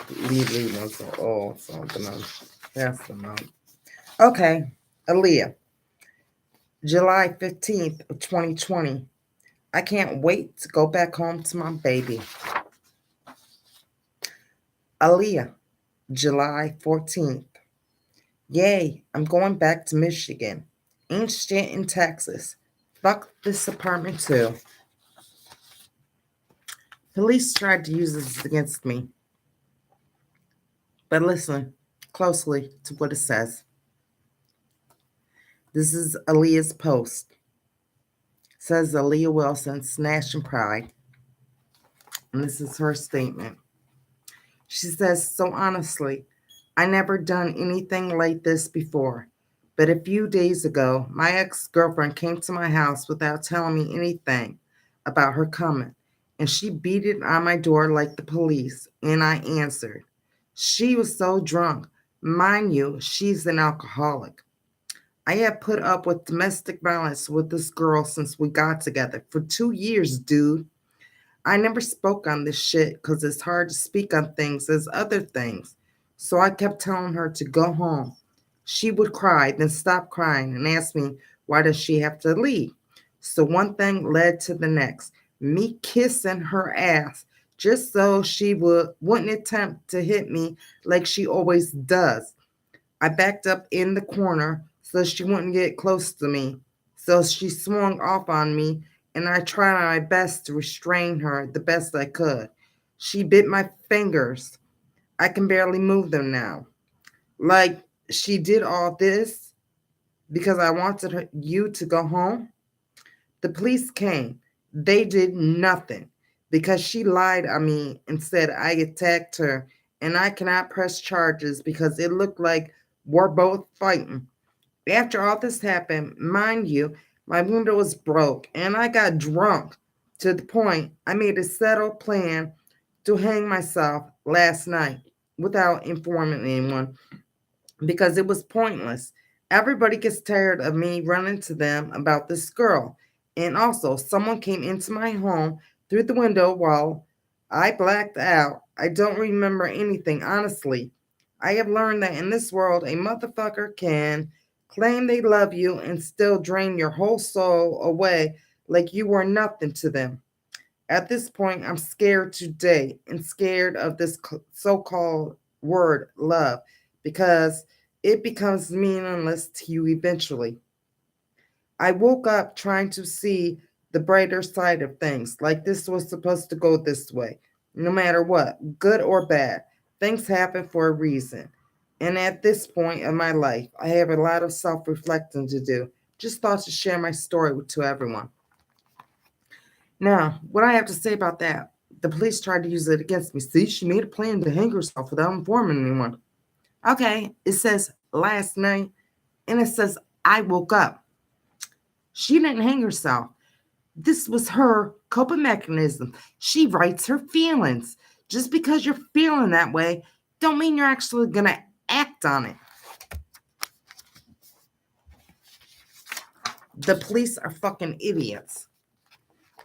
lead ones are all. So I'm going to pass them out. Okay, Aaliyah, July 15th of 2020. I can't wait to go back home to my baby. Aaliyah, July 14th. Yay, I'm going back to Michigan. Ain't shit in Texas. Fuck this apartment too. Police tried to use this against me. But listen closely to what it says. This is Aaliyah's post. It says Aaliyah Wilson, Snatching Pride. And this is her statement. She says, so honestly, I never done anything like this before. But a few days ago, my ex-girlfriend came to my house without telling me anything about her coming. And she beat it on my door like the police, and I answered. She was so drunk. Mind you, she's an alcoholic. I had put up with domestic violence with this girl since we got together for 2 years, dude. I never spoke on this shit because it's hard to speak on things as other things. So I kept telling her to go home. She would cry, then stop crying and ask me, why does she have to leave? So one thing led to the next. Me kissing her ass just so she wouldn't attempt to hit me like she always does. I backed up in the corner so she wouldn't get close to me. So she swung off on me, and I tried my best to restrain her the best I could. She bit my fingers. I can barely move them now. Like she did all this because I wanted you to go home. The police came. They did nothing because she lied on me and said I attacked her, and I cannot press charges because it looked like we're both fighting. After all this happened, mind you, my window was broke and I got drunk to the point I made a settled plan to hang myself last night without informing anyone because it was pointless. Everybody gets tired of me running to them about this girl. And also, someone came into my home through the window while I blacked out. I don't remember anything, honestly. I have learned that in this world, a motherfucker can claim they love you, and still drain your whole soul away like you were nothing to them. At this point, I'm scared to date and scared of this so called word love because it becomes meaningless to you eventually. I woke up trying to see the brighter side of things, like this was supposed to go this way. No matter what, good or bad, things happen for a reason. And at this point in my life, I have a lot of self reflecting to do. Just thought to share my story to everyone. Now, what I have to say about that, the police tried to use it against me. See, she made a plan to hang herself without informing anyone. Okay, it says last night, and it says I woke up. She didn't hang herself. This was her coping mechanism. She writes her feelings. Just because you're feeling that way, don't mean you're actually gonna act on it. The police are fucking idiots.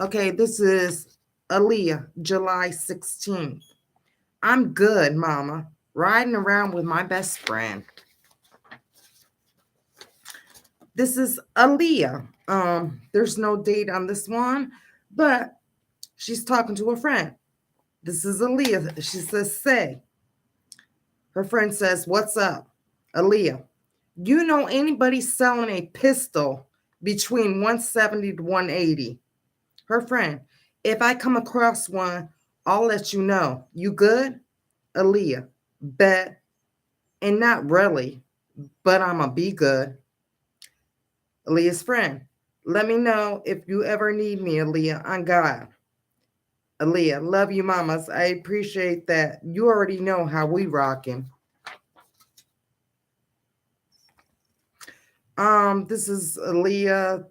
Okay, this is Aaliyah, July 16th. I'm good, mama. Riding around with my best friend. This is Aaliyah. There's no date on this one, but she's talking to a friend. This is Aaliyah. She says, say. Her friend says, what's up? Aaliyah, you know anybody selling a pistol between 170 to 180? Her friend, if I come across one, I'll let you know. You good? Aaliyah, bet. And not really, but I'ma be good. Aaliyah's friend, let me know if you ever need me, Aaliyah, on God. Aaliyah, love you, mamas. I appreciate that. You already know how we rocking. This is Aaliyah.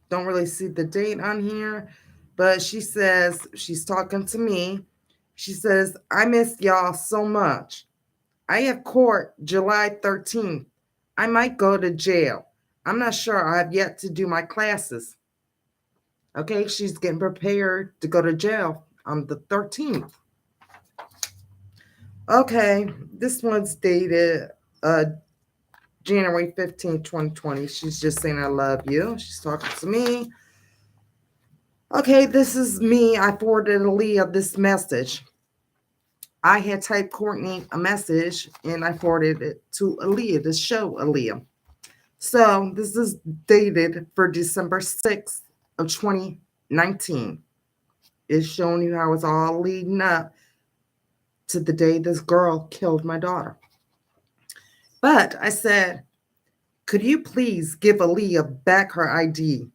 Don't really see the date on here, but she says she's talking to me. She says, I miss y'all so much. I have court July 13th. I might go to jail. I'm not sure. I have yet to do my classes. Okay, she's getting prepared to go to jail on the 13th. Okay, this one's dated January 15th, 2020. She's just saying, I love you. She's talking to me. Okay, this is me. I forwarded Aaliyah this message. I had typed Courtney a message and I forwarded it to Aaliyah to show Aaliyah. So this is dated for December 6th of 2019. It's showing you how it's all leading up to the day this girl killed my daughter. But I said, could you please give Aaliyah back her ID?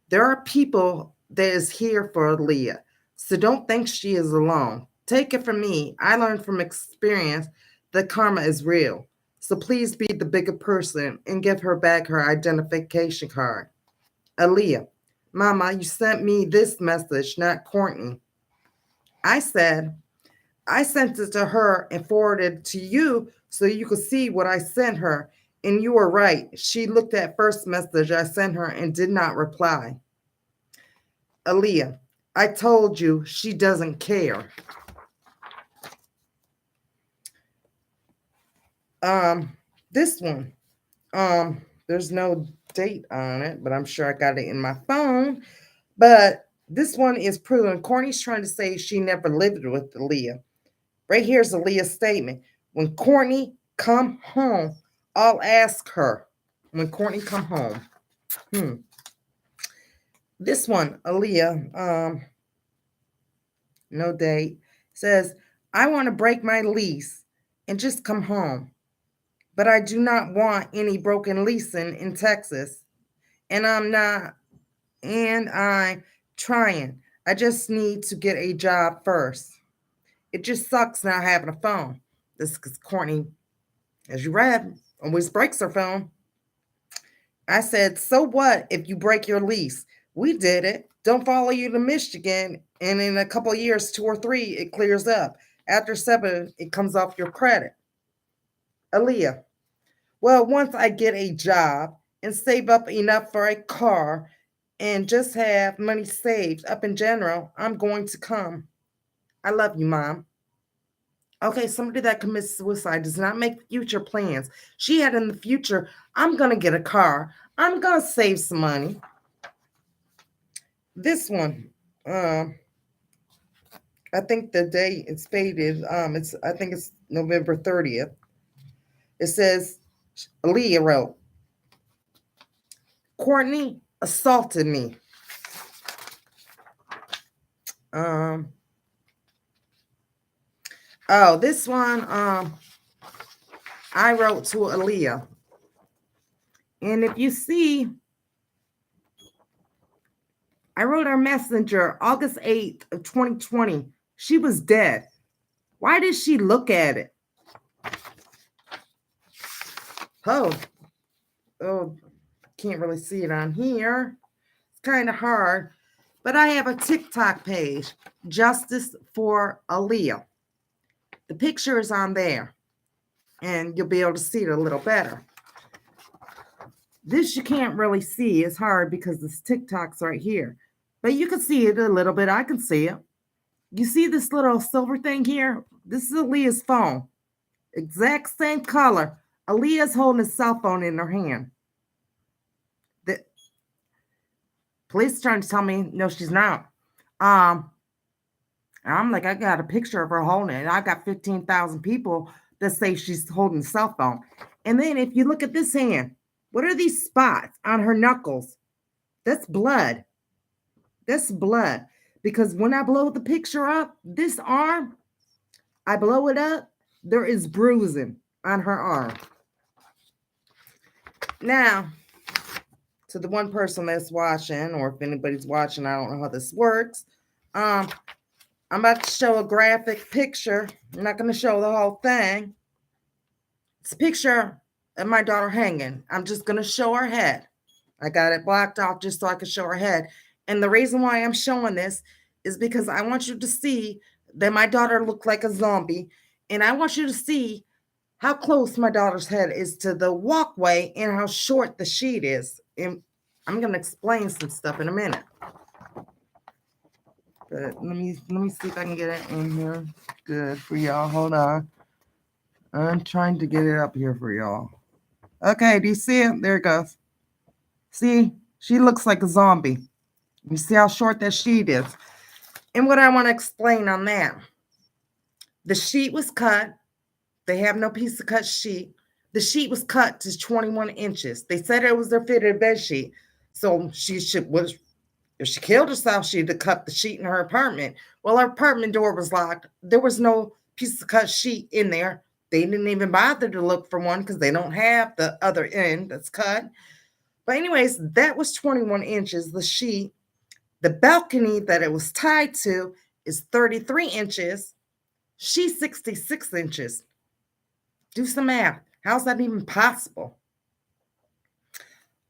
There are people that is here for Aaliyah, so don't think she is alone. Take it from me. I learned from experience that karma is real. So please be the bigger person and give her back her identification card. Aaliyah, Mama, you sent me this message, not Courtney. I sent it to her and forwarded it to you so you could see what I sent her. And you were right. She looked at first message I sent her and did not reply. Aaliyah, I told you she doesn't care. This one, there's no date on it, but I'm sure I got it in my phone. But this one is proven. Courtney's trying to say she never lived with Aaliyah. Right here's Aaliyah's statement. When Courtney come home, I'll ask her. When Courtney come home. This one, Aaliyah, no date, says, I want to break my lease and just come home. But I do not want any broken leasing in Texas. And I'm trying. I just need to get a job first. It just sucks not having a phone. This is because Courtney, as you read, always breaks her phone. I said, so what if you break your lease? We did it. Don't follow you to Michigan. And in a couple of years, 2 or 3, it clears up. After 7, it comes off your credit. Aaliyah, well, once I get a job and save up enough for a car and just have money saved up in general, I'm going to come. I love you, Mom. Okay, somebody that commits suicide does not make future plans. She had in the future, I'm going to get a car. I'm going to save some money. This one, I think the day it's faded. I think it's November 30th. It says, Aaliyah wrote, Courtney assaulted me. Oh, this one, I wrote to Aaliyah. And if you see, I wrote her messenger August 8th of 2020. She was dead. Why did she look at it? Oh, can't really see it on here. It's kind of hard. But I have a TikTok page, Justice for Aaliyah. The picture is on there, and you'll be able to see it a little better. This you can't really see. It's hard because this TikTok's right here. But you can see it a little bit. I can see it. You see this little silver thing here? This is Aaliyah's phone. Exact same color. Aaliyah's holding a cell phone in her hand. The police trying to tell me, no, she's not. I'm like, I got a picture of her holding it. I got 15,000 people that say she's holding a cell phone. And then if you look at this hand, what are these spots on her knuckles? That's blood. That's blood. Because when I blow the picture up, this arm, I blow it up, there is bruising on her arm. Now, to the one person that's watching, or if anybody's watching, I don't know how this works. I'm about to show a graphic picture. I'm not going to show the whole thing. It's a picture of my daughter hanging. I'm just going to show her head. I got it blocked off just so I could show her head. And the reason why I'm showing this is because I want you to see that my daughter looked like a zombie. And I want you to see how close my daughter's head is to the walkway and how short the sheet is. And I'm going to explain some stuff in a minute. But let me see if I can get it in here good for y'all. Hold on. I'm trying to get it up here for y'all. Okay, do you see it? There it goes. See, she looks like a zombie. You see how short that sheet is. And what I want to explain on that, the sheet was cut. They have no piece of cut sheet. The sheet was cut to 21 inches. They said it was their fitted bed sheet. So if she killed herself, she'd have cut the sheet in her apartment. Well, her apartment door was locked. There was no piece of cut sheet in there. They didn't even bother to look for one because they don't have the other end that's cut. But anyways, that was 21 inches, the sheet. The balcony that it was tied to is 33 inches. She's 66 inches. Do some math. How's that even possible?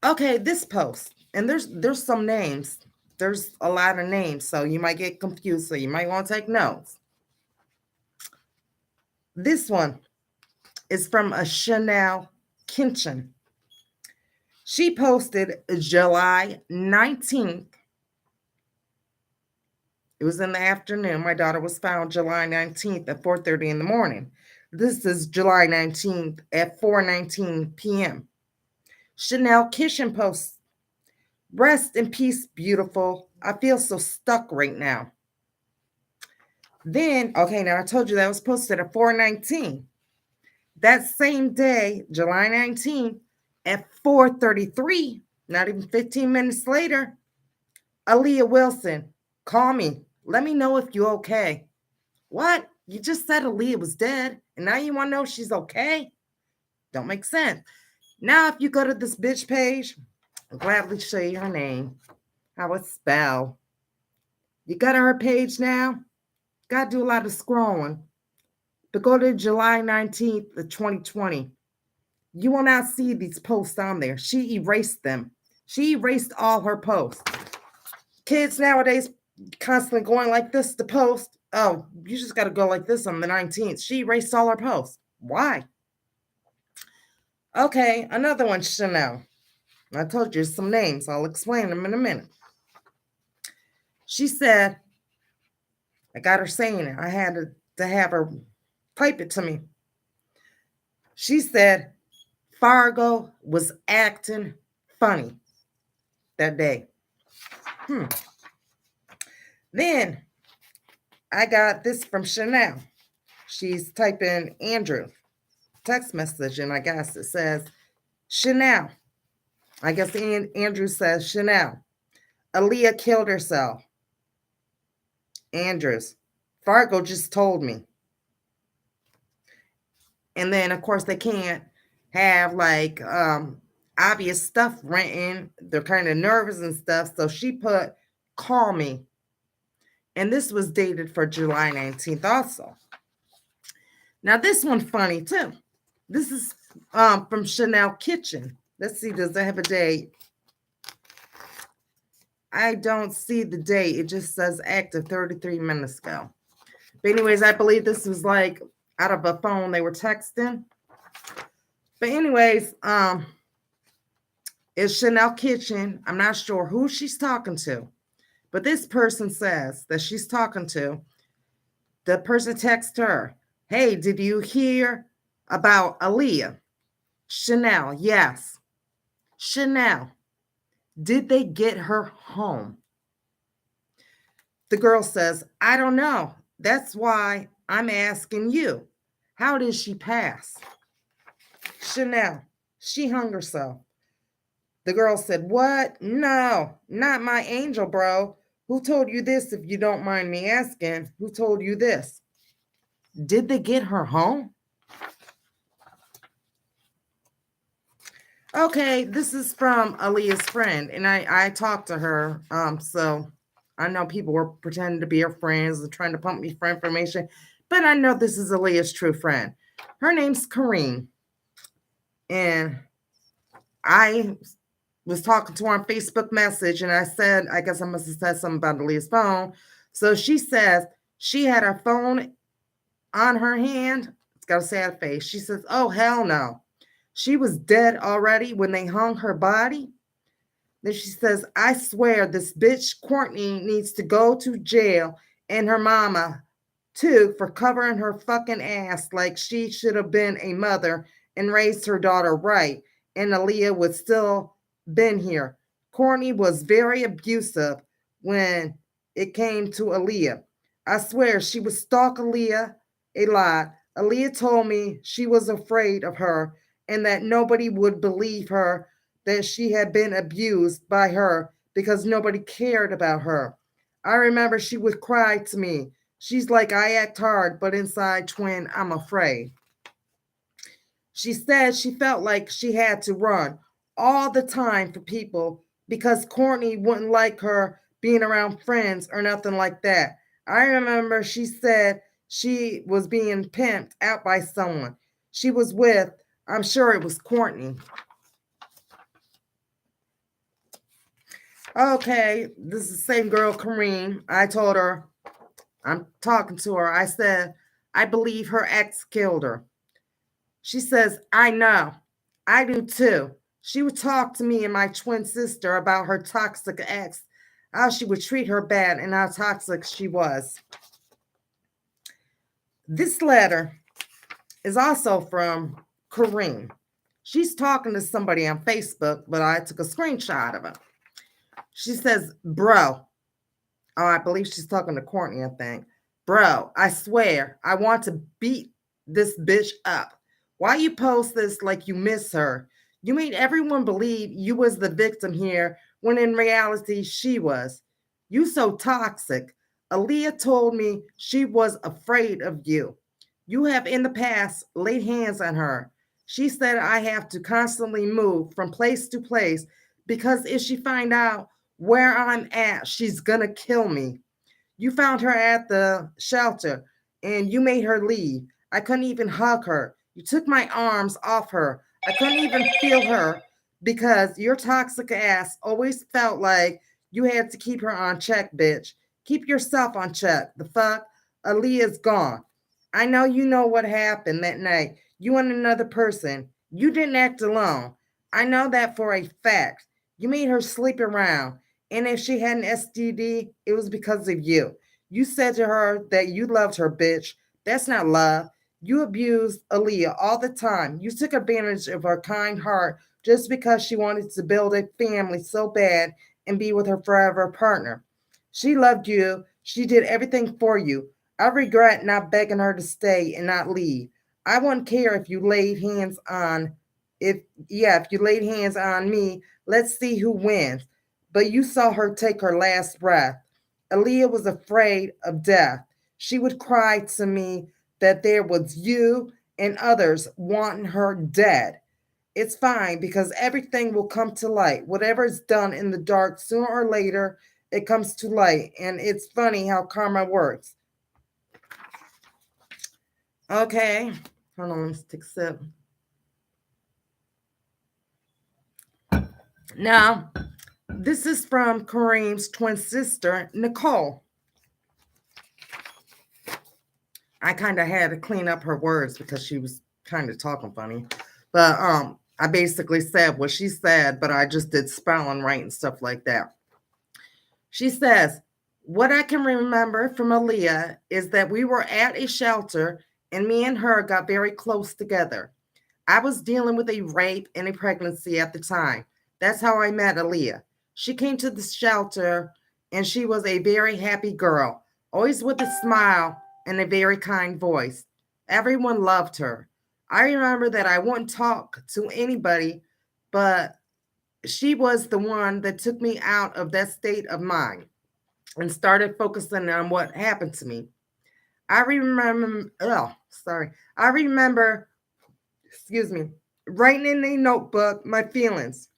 Okay, this post. And there's some names. There's a lot of names, so you might get confused, so you might want to take notes. This one is from a Chanel Kitchen. She posted July 19th. It was in the afternoon. My daughter was found July 19th at 4:30 in the morning. This is July 19th at 4:19 p.m. Chanel Kitchen posts, rest in peace, beautiful. I feel so stuck right now. Then, okay, now I told you that was posted at 4:19. That same day, July 19th, at 4:33, not even 15 minutes later, Aaliyah Wilson, call me. Let me know if you're okay. What? You just said Aaliyah was dead, and now you want to know if she's okay? Don't make sense. Now, if you go to this bitch page, I'll gladly show you her name, how it's spelled. You got her page now? Got to do a lot of scrolling. But go to July 19th of 2020. You will not see these posts on there. She erased them. She erased all her posts. Kids nowadays constantly going like this to post. Oh, you just got to go like this on the 19th. She erased all her posts. Why? Okay, another one, Chanel. I told you some names. I'll explain them in a minute. She said, I got her saying it. I had to have her Type it to me. She said Fargo was acting funny that day. Then I got this from Chanel. She's typing Andrew text message, and I guess it says Chanel. I guess Andrew says Chanel. Aaliyah killed herself. Andrews. Fargo just told me. And then of course they can't have like obvious stuff written. They're kind of nervous and stuff. So she put call me. And this was dated for July 19th also. Now this one funny too. This is from Chanel Kitchen. Let's see, does it have a date? I don't see the date. It just says active 33 minutes ago. But anyways, I believe this was like out of a phone they were texting. But anyways, it's Chanel Kitchen. I'm not sure who she's talking to. But this person says that she's talking to. The person texts her, hey, did you hear about Aaliyah? Chanel, yes. Chanel, did they get her home? The girl says, I don't know. That's why I'm asking you. How did she pass? Chanel, she hung herself. The girl said, what? No, not my angel, bro. Who told you this, if you don't mind me asking? Who told you this? Did they get her home? Okay, this is from Aaliyah's friend, and I talked to her. So I know people were pretending to be her friends and trying to pump me for information, but I know this is Aaliyah's true friend. Her name's Kareem, and I was talking to her on Facebook message, and I said, I guess I must have said something about Aaliyah's phone. So she says she had her phone on her hand. It's got a sad face. She says, oh, hell no. She was dead already when they hung her body. Then she says, I swear this bitch Courtney needs to go to jail, and her mama too, for covering her fucking ass like she should have been a mother and raised her daughter right. And Aaliyah would still been here. Courtney was very abusive when it came to Aaliyah. I swear she would stalk Aaliyah a lot. Aaliyah told me she was afraid of her and that nobody would believe her that she had been abused by her because nobody cared about her. I remember she would cry to me. She's like, I act hard, but inside, twin, I'm afraid. She said she felt like she had to run all the time for people because Courtney wouldn't like her being around friends or nothing like that. I remember she said she was being pimped out by someone she was with. I'm sure it was Courtney. Okay, this is the same girl, Kareem. I told her, I'm talking to her. I said, I believe her ex killed her. She says, I know. I do too. She would talk to me and my twin sister about her toxic ex, how she would treat her bad and how toxic she was. This letter is also from Kareem. She's talking to somebody on Facebook, but I took a screenshot of it. She says, bro. Oh, I believe she's talking to Courtney, I think. Bro, I swear, I want to beat this bitch up. Why you post this like you miss her? You made everyone believe you was the victim here when in reality she was. You so toxic. Aaliyah told me she was afraid of you. You have in the past laid hands on her. She said I have to constantly move from place to place because if she find out where I'm at, she's gonna kill me. You found her at the shelter and you made her leave. I couldn't even hug her. You took my arms off her. I couldn't even feel her because your toxic ass always felt like you had to keep her on check, bitch. Keep yourself on check. The fuck? Aaliyah's gone. I know you know what happened that night. You and another person. You didn't act alone. I know that for a fact. You made her sleep around. And if she had an STD, it was because of you. You said to her that you loved her, bitch. That's not love. You abused Aaliyah all the time. You took advantage of her kind heart just because she wanted to build a family so bad and be with her forever partner. She loved you. She did everything for you. I regret not begging her to stay and not leave. I wouldn't care if you laid hands on if if you laid hands on me. Let's see who wins. But you saw her take her last breath. Aaliyah was afraid of death. She would cry to me that there was you and others wanting her dead. It's fine because everything will come to light. Whatever is done in the dark, sooner or later, it comes to light. And it's funny how karma works. Okay. Hold on, let me take a sip. Now, this is from Kareem's twin sister, Nicole. I kind of had to clean up her words because she was kind of talking funny. But I basically said what she said, but I just did spelling right and stuff like that. She says, what I can remember from Aaliyah is that we were at a shelter and me and her got very close together. I was dealing with a rape and a pregnancy at the time. That's how I met Aaliyah. She came to the shelter and she was a very happy girl, always with a smile and a very kind voice. Everyone loved her. I remember that I wouldn't talk to anybody, but she was the one that took me out of that state of mind and started focusing on what happened to me. I remember, I remember, excuse me, writing in a notebook my feelings.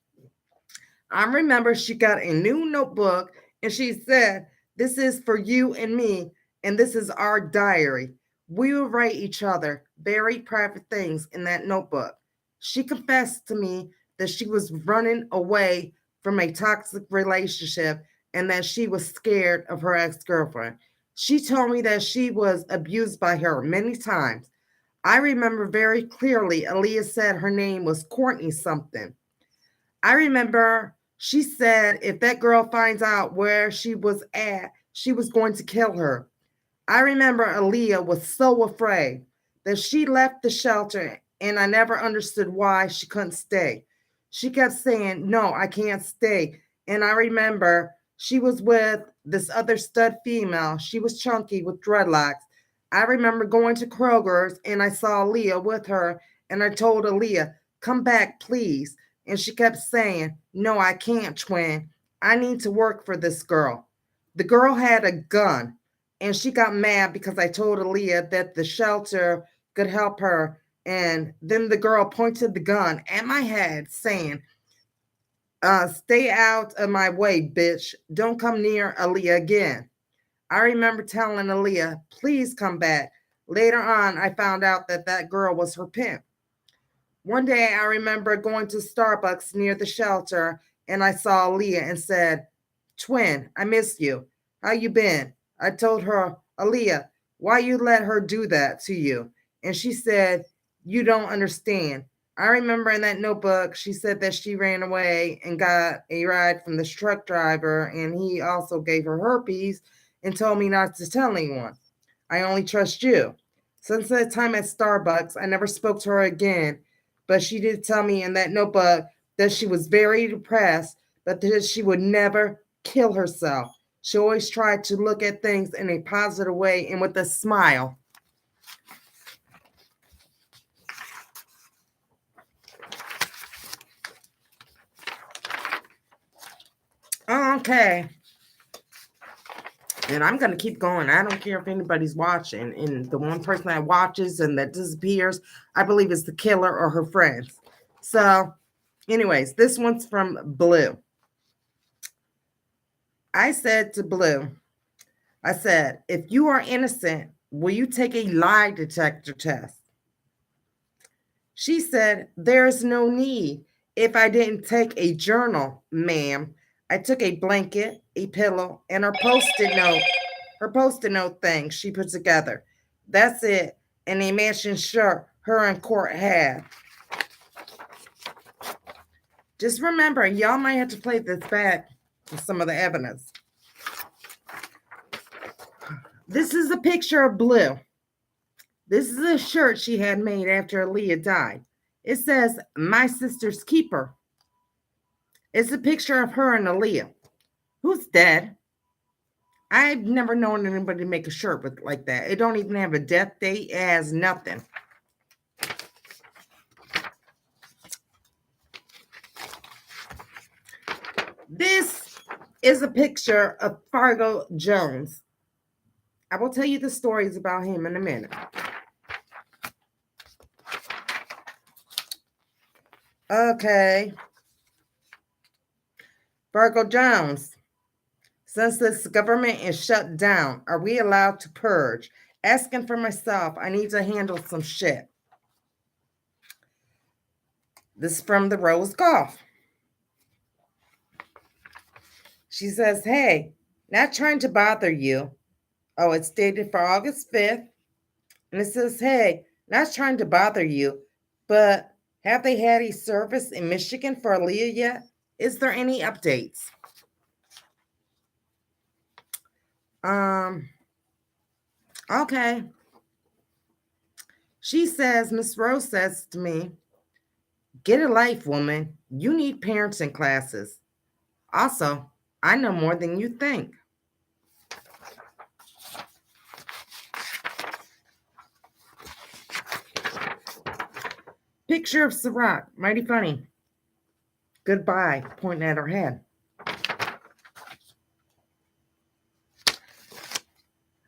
I remember she got a new notebook and she said, this is for you and me, and this is our diary. We will write each other very private things in that notebook. She confessed to me that she was running away from a toxic relationship and that she was scared of her ex girlfriend. She told me that she was abused by her many times. I remember very clearly Aaliyah said her name was Courtney something. I remember she said if that girl finds out where she was at, she was going to kill her. I remember Aaliyah was so afraid that she left the shelter and I never understood why she couldn't stay. She kept saying, no, I can't stay. And I remember she was with this other stud female. She was chunky with dreadlocks. I remember going to Kroger's and I saw Aaliyah with her and I told Aaliyah, come back, please. And she kept saying, no, I can't, twin. I need to work for this girl. The girl had a gun and she got mad because I told Aaliyah that the shelter could help her. And then the girl pointed the gun at my head saying, stay out of my way, bitch. Don't come near Aaliyah again. I remember telling Aaliyah, please come back. Later on, I found out that that girl was her pimp. One day, I remember going to Starbucks near the shelter, and I saw Aaliyah and said, twin, I miss you. How you been? I told her, Aaliyah, why you let her do that to you? And she said, you don't understand. I remember in that notebook, she said that she ran away and got a ride from this truck driver, and he also gave her herpes and told me not to tell anyone. I only trust you. Since that time at Starbucks, I never spoke to her again, but she did tell me in that notebook that she was very depressed, but that she would never kill herself. She always tried to look at things in a positive way and with a smile. Okay. And I'm going to keep going. I don't care if anybody's watching. And the one person that watches and that disappears, I believe is the killer or her friends. So, anyways, this one's from Blue. I said to Blue, I said, if you are innocent, will you take a lie detector test? She said, there's no need. If I didn't take a journal, ma'am, I took a blanket, a pillow, and her post-it note thing she put together. That's it. And a matching shirt her and Court had. Just remember, y'all might have to play this back with some of the evidence. This is a picture of Blue. This is a shirt she had made after Aaliyah died. It says, "My sister's keeper." It's a picture of her and Aaliyah, who's dead. I've never known anybody make a shirt with like that. It don't even have a death date. It has nothing. This is a picture of Fargo Jones. I will tell you the stories about him in a minute. Okay. Fargo Jones. Since this government is shut down, are we allowed to purge? Asking for myself, I need to handle some shit. This is from the Rose Golf. She says, "Hey, not trying to bother you." Oh, it's dated for August 5th. And it says, "Hey, not trying to bother you, but have they had a service in Michigan for Aaliyah yet? Is there any updates?" Okay. She says, Miss Rose says to me, "Get a life, woman. You need parenting classes. Also, I know more than you think." Picture of Ciroc. Mighty funny. Goodbye, pointing at her head.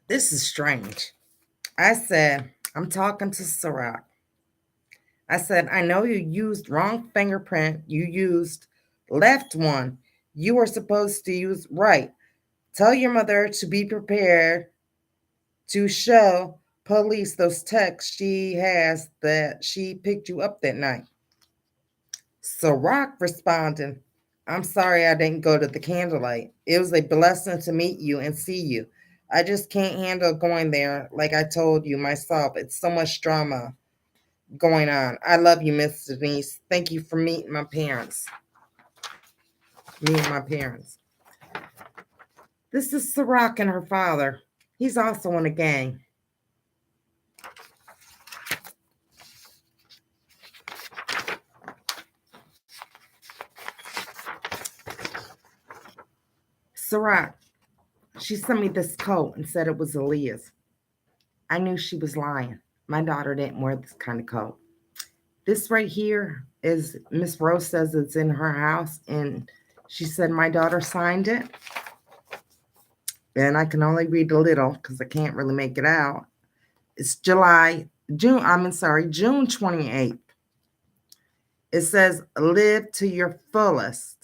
This is strange. I said, I'm talking to Ciroc. I said, "I know you used wrong fingerprint. You used left one. You were supposed to use right. Tell your mother to be prepared to show police those texts she has that she picked you up that night." Ciroc responded, "I'm sorry I didn't go to the candlelight. It was a blessing to meet you and see you. I just can't handle going there like I told you myself. It's so much drama going on. I love you, Miss Denise. Thank you for meeting my parents." Meeting my parents. This is Ciroc and her father. He's also in a gang. Ciroc, she sent me this coat and said it was Aaliyah's. I knew she was lying. My daughter didn't wear this kind of coat. This right here is Miss Rose says it's in her house, and she said my daughter signed it. And I can only read a little because I can't really make it out. It's June 28th. It says, "Live to your fullest."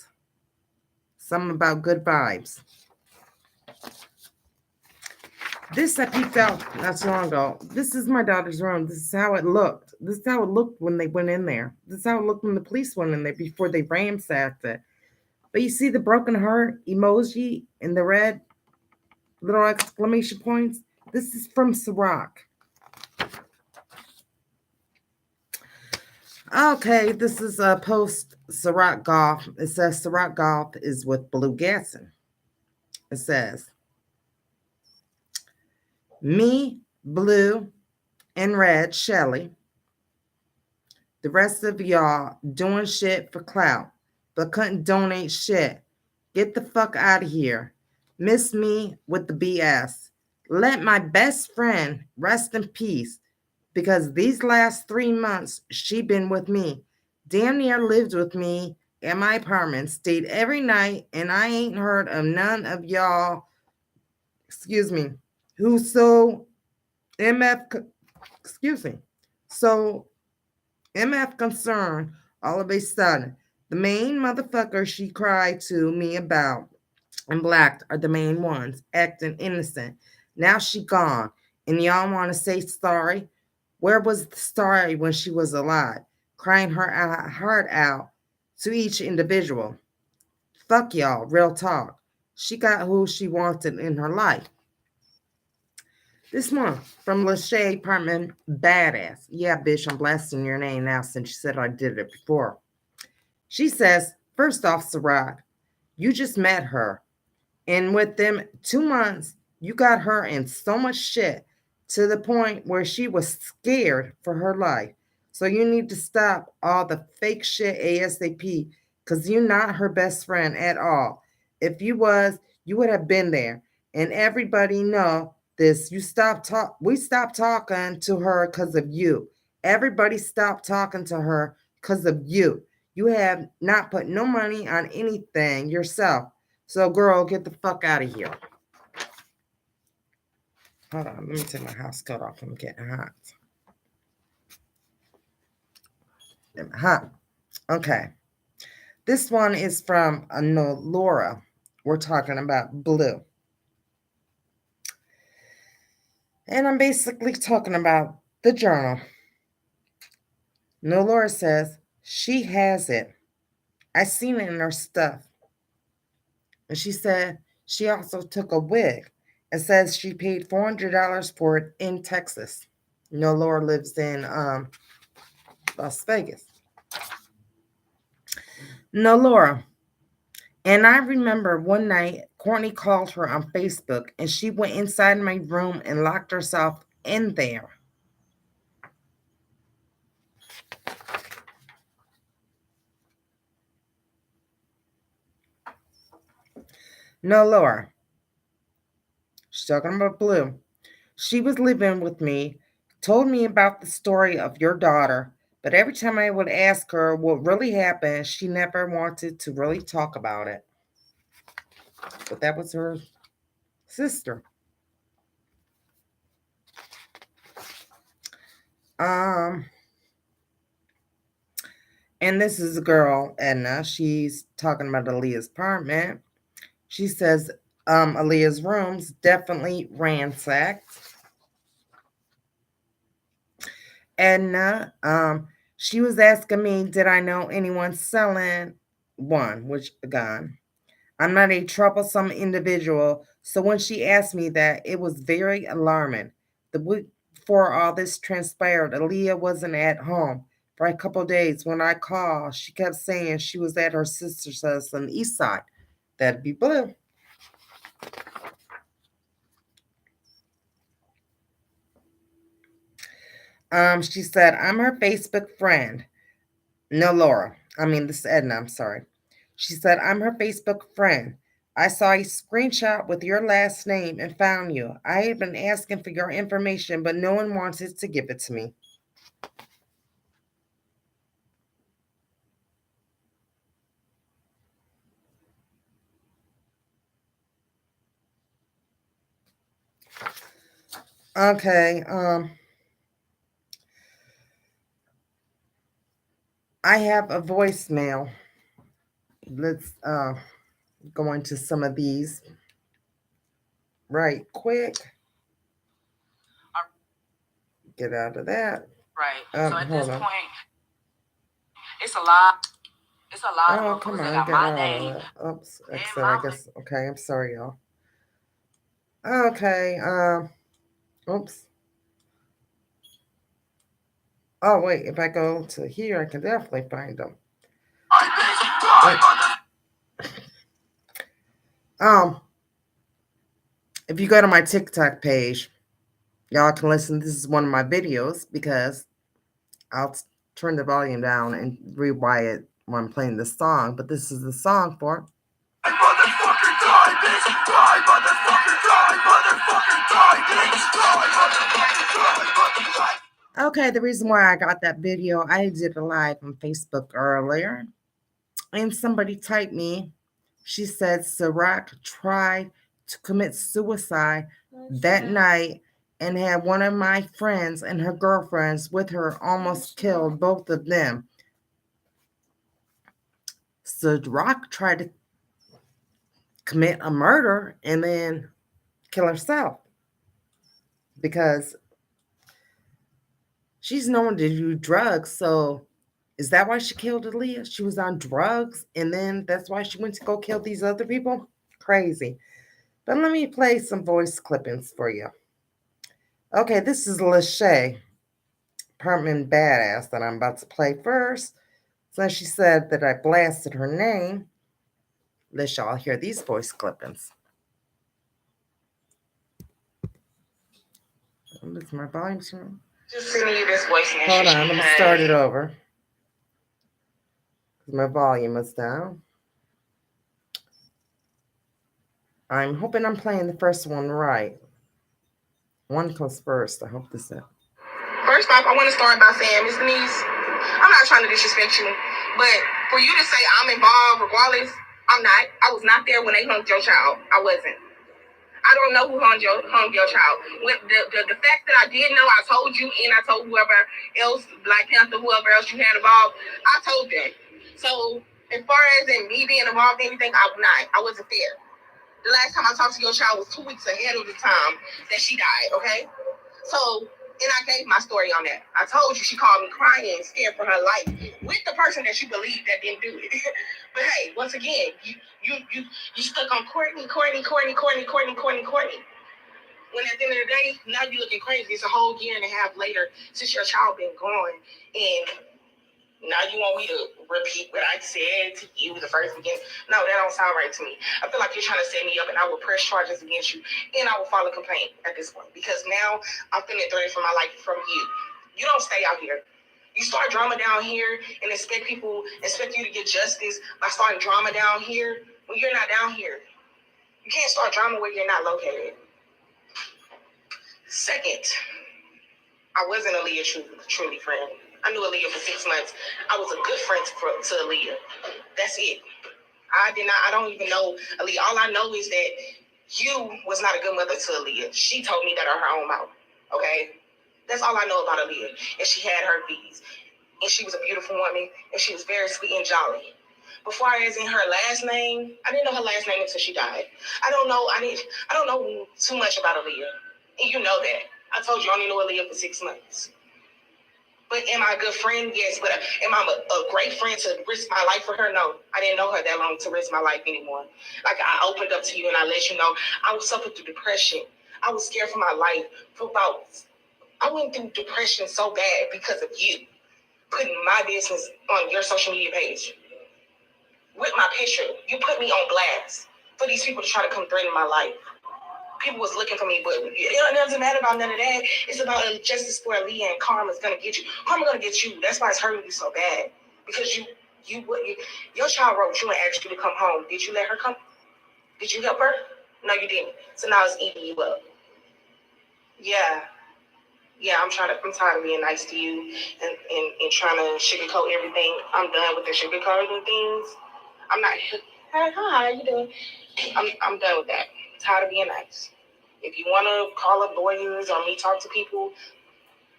Something about good vibes. This I peeped out not so long ago. This is my daughter's room. This is how it looked. This is how it looked when they went in there. This is how it looked when the police went in there before they ransacked it. But you see the broken heart emoji and the red little exclamation points? This is from Ciroc. Okay, this is a post Ciroc Golf. It says Ciroc Golf is with Blue Gasson. It says, "Me, Blue, and Red, Shelly. The rest of y'all doing shit for clout, but couldn't donate shit. Get the fuck out of here. Miss me with the BS. Let my best friend rest in peace, because these last 3 months she been with me. Damn near lived with me at my apartment, stayed every night, and I ain't heard of none of y'all, who so so MF concerned all of a sudden. The main motherfucker she cried to me about and blacked are the main ones, acting innocent. Now she gone, and y'all want to say sorry? Where was the story when she was alive? Crying her heart out to each individual. Fuck y'all, real talk. She got who she wanted in her life." This one from Lachey Apartment Badass. Yeah, bitch, I'm blasting your name now since you said I did it before. She says, "First off, Ciroc, you just met her. And with them 2 months, you got her in so much shit. to the point where she was scared for her life. So you need to stop all the fake shit ASAP because you're not her best friend at all. If you was, you would have been there. And everybody know this. We stopped talking to her because of you. Everybody stopped talking to her because of you. You have not put no money on anything yourself. So girl, get the fuck out of here. Hold on, let me take my house coat off. I'm getting hot. Hot. Okay. This one is from Laura. We're talking about blue. And I'm basically talking about the journal. Laura says she has it. I seen it in her stuff. And she said she also took a wig and says she paid $400 for it in Texas. Laura lives in Las Vegas. Laura. And I remember one night Courtney called her on Facebook and she went inside my room and locked herself in there. Laura. She's talking about Blue. She was living with me, told me about the story of your daughter, but every time I would ask her what really happened, she never wanted to really talk about it. But that was her sister. And this is a girl, Edna. She's talking about Aaliyah's apartment. She says Aaliyah's rooms definitely ransacked. Edna, she was asking me, did I know anyone selling a gun? I'm not a troublesome individual, so when she asked me that, it was very alarming. The week before all this transpired, Aaliyah wasn't at home for a couple of days. When I called, she kept saying she was at her sister's house on the east side. That'd be Blue. She said, I'm her Facebook friend. No, Laura. This is Edna, I'm sorry. She said, I'm her Facebook friend. I saw a screenshot with your last name and found you. I had been asking for your information, but no one wanted to give it to me. Okay, I have a voicemail. Let's go into some of these right quick. Get out of that. Right. So at this point, it's a lot. It's a lot of come motherfuckers on, that got get my out name. of that. Oops, and exit, my I guess. Okay, I'm sorry, y'all. Okay, oops. Oh, wait, if I go to here, I can definitely find them. If you go to my TikTok page, y'all can listen. This is one of my videos because I'll turn the volume down and rewind it when I'm playing the song. But this is the song for it. Motherfucker die, bitch. Die, motherfucker die. Motherfucker die, bitch. Die, motherfucker die. Okay, the reason why I got that video, I did a live on Facebook earlier. And somebody typed me. She said Ciroc tried to commit suicide that night and had one of my friends and her girlfriends with her almost killed both of them. Ciroc tried to commit a murder and then kill herself because she's known to do drugs. So is that why she killed Aaliyah? She was on drugs and then that's why she went to go kill these other people? Crazy. But let me play some voice clippings for you. Okay, this is Lachey, Apartment Badass, that I'm about to play first. Since she said that I blasted her name, let y'all hear these voice clippings. Is my volume turned? Just sending you this voice message. Hold on, let me start it over. My volume is down. I'm hoping I'm playing the first one right. One comes first. I hope this is. First off, I want to start by saying, Ms. Denise, I'm not trying to disrespect you, but for you to say I'm involved regardless, I'm not. I was not there when they hung your child. I wasn't. I don't know who hung your child. With the fact that I did know, I told you, and I told whoever else, Black Panther, whoever else you had involved, I told them. So as far as in me being involved in anything, I'm not. I wasn't there. The last time I talked to your child was 2 weeks ahead of the time that she died, okay? So, and I gave my story on that. I told you she called me crying, scared for her life, with the person that she believed that didn't do it. But hey, once again, you stuck on Courtney. When at the end of the day, now you looking crazy. It's a whole year and a half later since your child been gone, and now you want me to repeat what I said to you the first beginning? No, that don't sound right to me. I feel like you're trying to set me up, and I will press charges against you, and I will file a complaint at this point, because now I'm feeling threatened for my life from you. You don't stay out here. You start drama down here and expect you to get justice by starting drama down here when you're not down here. You can't start drama where you're not located. Second, I wasn't Aaliyah truly friend. I knew Aaliyah for 6 months. I was a good friend to Aaliyah. That's it. I don't even know Aaliyah. All I know is that you was not a good mother to Aaliyah. She told me that out her own mouth. Okay? That's all I know about Aaliyah. And she had her fees. And she was a beautiful woman. And she was very sweet and jolly. Before I was in her last name, I didn't know her last name until she died. I don't know too much about Aaliyah. And you know that. I told you I only knew Aaliyah for 6 months. But am I a good friend? Yes. But am I a great friend to risk my life for her? No. I didn't know her that long to risk my life anymore. Like, I opened up to you and I let you know I was suffering through depression. I was scared for my life I went through depression so bad because of you putting my business on your social media page. With my picture, you put me on blast for these people to try to come threaten my life. People was looking for me, but it doesn't matter about none of that. It's about justice for Aaliyah, and karma's gonna get you. Karma's gonna get you. That's why it's hurting you so bad, because your child wrote you and asked you to come home. Did you let her come? Did you help her? No, you didn't. So now it's eating you up. Yeah, I'm tired of being nice to you and trying to sugarcoat everything. I'm done with the sugarcoating things. I'm not. Hi, how you doing? I'm done with that. I'm tired of being nice. If you want to call up lawyers or me talk to people,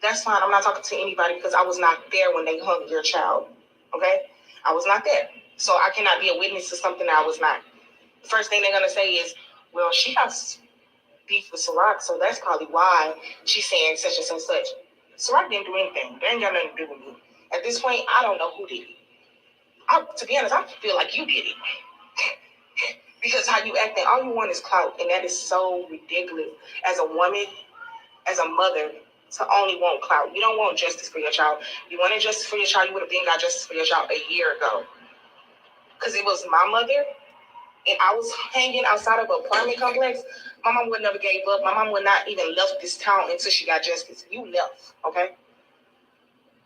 that's fine. I'm not talking to anybody because I was not there when they hung your child. Okay? I was not there. So I cannot be a witness to something that I was not. The first thing they're going to say is, well, she has beef with Ciroc, so that's probably why she's saying such and such and such. Ciroc didn't do anything. They ain't got nothing to do with me. At this point, I don't know who did it. To be honest, I feel like you did it. Because how you acting, all you want is clout, and that is so ridiculous. As a woman, as a mother, to only want clout. You don't want justice for your child. You wanted justice for your child, you would have been got justice for your child a year ago. Because it was my mother, and I was hanging outside of an apartment complex. My mom would never gave up. My mom would not even left this town until she got justice. You left, okay?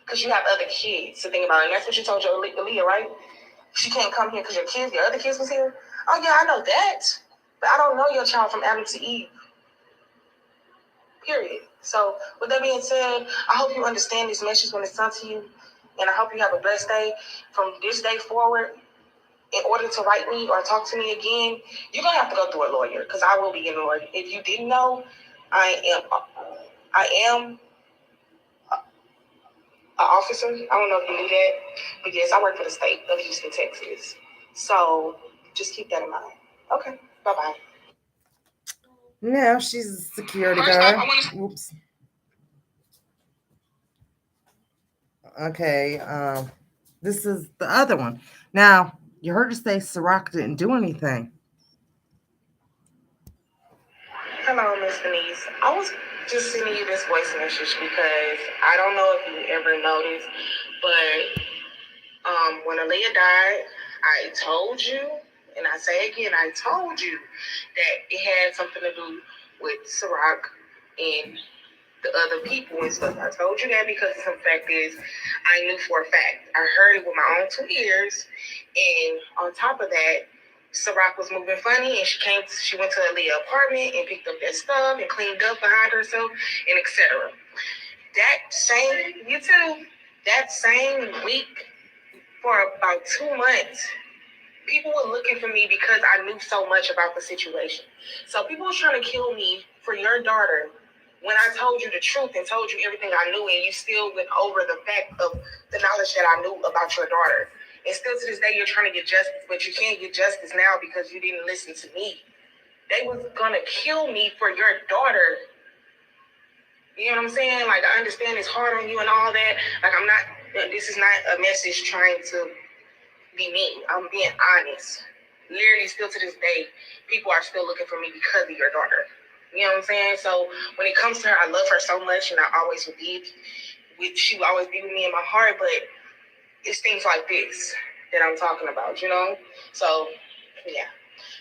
Because you have other kids to think about, and that's what you told your Aaliyah, right? She can't come here because your other kids was here. Oh yeah, I know that, but I don't know your child from Adam to Eve. Period. So with that being said, I hope you understand this message when it's sent to you, and I hope you have a blessed day. From this day forward, in order to write me or talk to me again, you're gonna have to go through a lawyer, because I will be getting a lawyer. If you didn't know, I am an officer. I don't know if you knew that, but yes, I work for the state of Houston, Texas. So just keep that in mind. Okay, bye-bye. Now she's a security guard. Whoops. Okay, this is the other one. Now, you heard her say Ciroc didn't do anything. Hello, Miss Denise. I was just sending you this voice message because I don't know if you ever noticed, but when Aaliyah died, I told you, and I say again, I told you that it had something to do with Ciroc and the other people and stuff. I told you that because the fact is, I knew for a fact. I heard it with my own 2 ears, and on top of that, Ciroc was moving funny, and she went to Aaliyah's apartment and picked up that stuff and cleaned up behind herself and etc. That same week, for about 2 months, people were looking for me because I knew so much about the situation. So people were trying to kill me for your daughter when I told you the truth and told you everything I knew, and you still went over the fact of the knowledge that I knew about your daughter. And still to this day, you're trying to get justice, but you can't get justice now because you didn't listen to me. They was gonna kill me for your daughter. You know what I'm saying? Like, I understand it's hard on you and all that. Like, this is not a message trying to be mean. I'm being honest. Literally, still to this day, people are still looking for me because of your daughter. You know what I'm saying? So when it comes to her, I love her so much, and I always will be. She will always be with me in my heart. But it's things like this that I'm talking about, you know? So, yeah.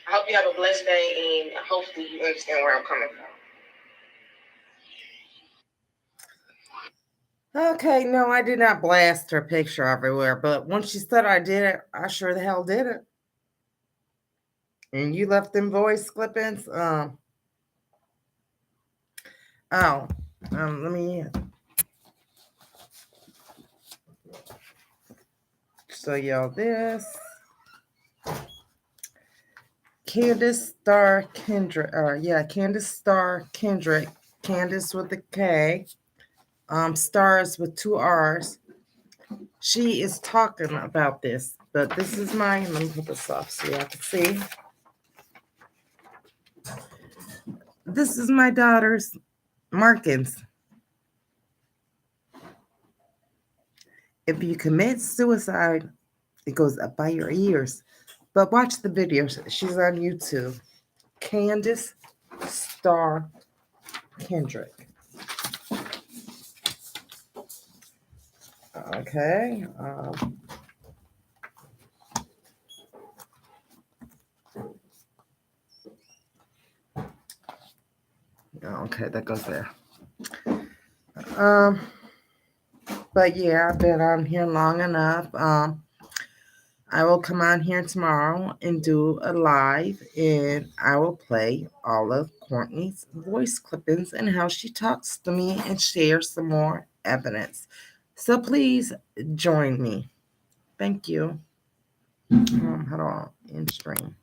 I hope you have a blessed day, and hopefully you understand where I'm coming from. Okay, no, I did not blast her picture everywhere, but when she said I did it, I sure the hell did it. And you left them voice clippings. Let me show y'all this. Candace Star Kendrick. Candace Star Kendrick. Candace with a K. Stars with 2 R's. She is talking about this, but this is let me put this off so y'all can see. This is my daughter's markings. If you commit suicide, it goes up by your ears. But watch the video. She's on YouTube. Candace Star Kendrick. Okay. Okay, that goes there. But yeah, I've been on here long enough. I will come on here tomorrow and do a live, and I will play all of Courtney's voice clippings and how she talks to me and share some more evidence. So please join me. Thank you. How do I end stream?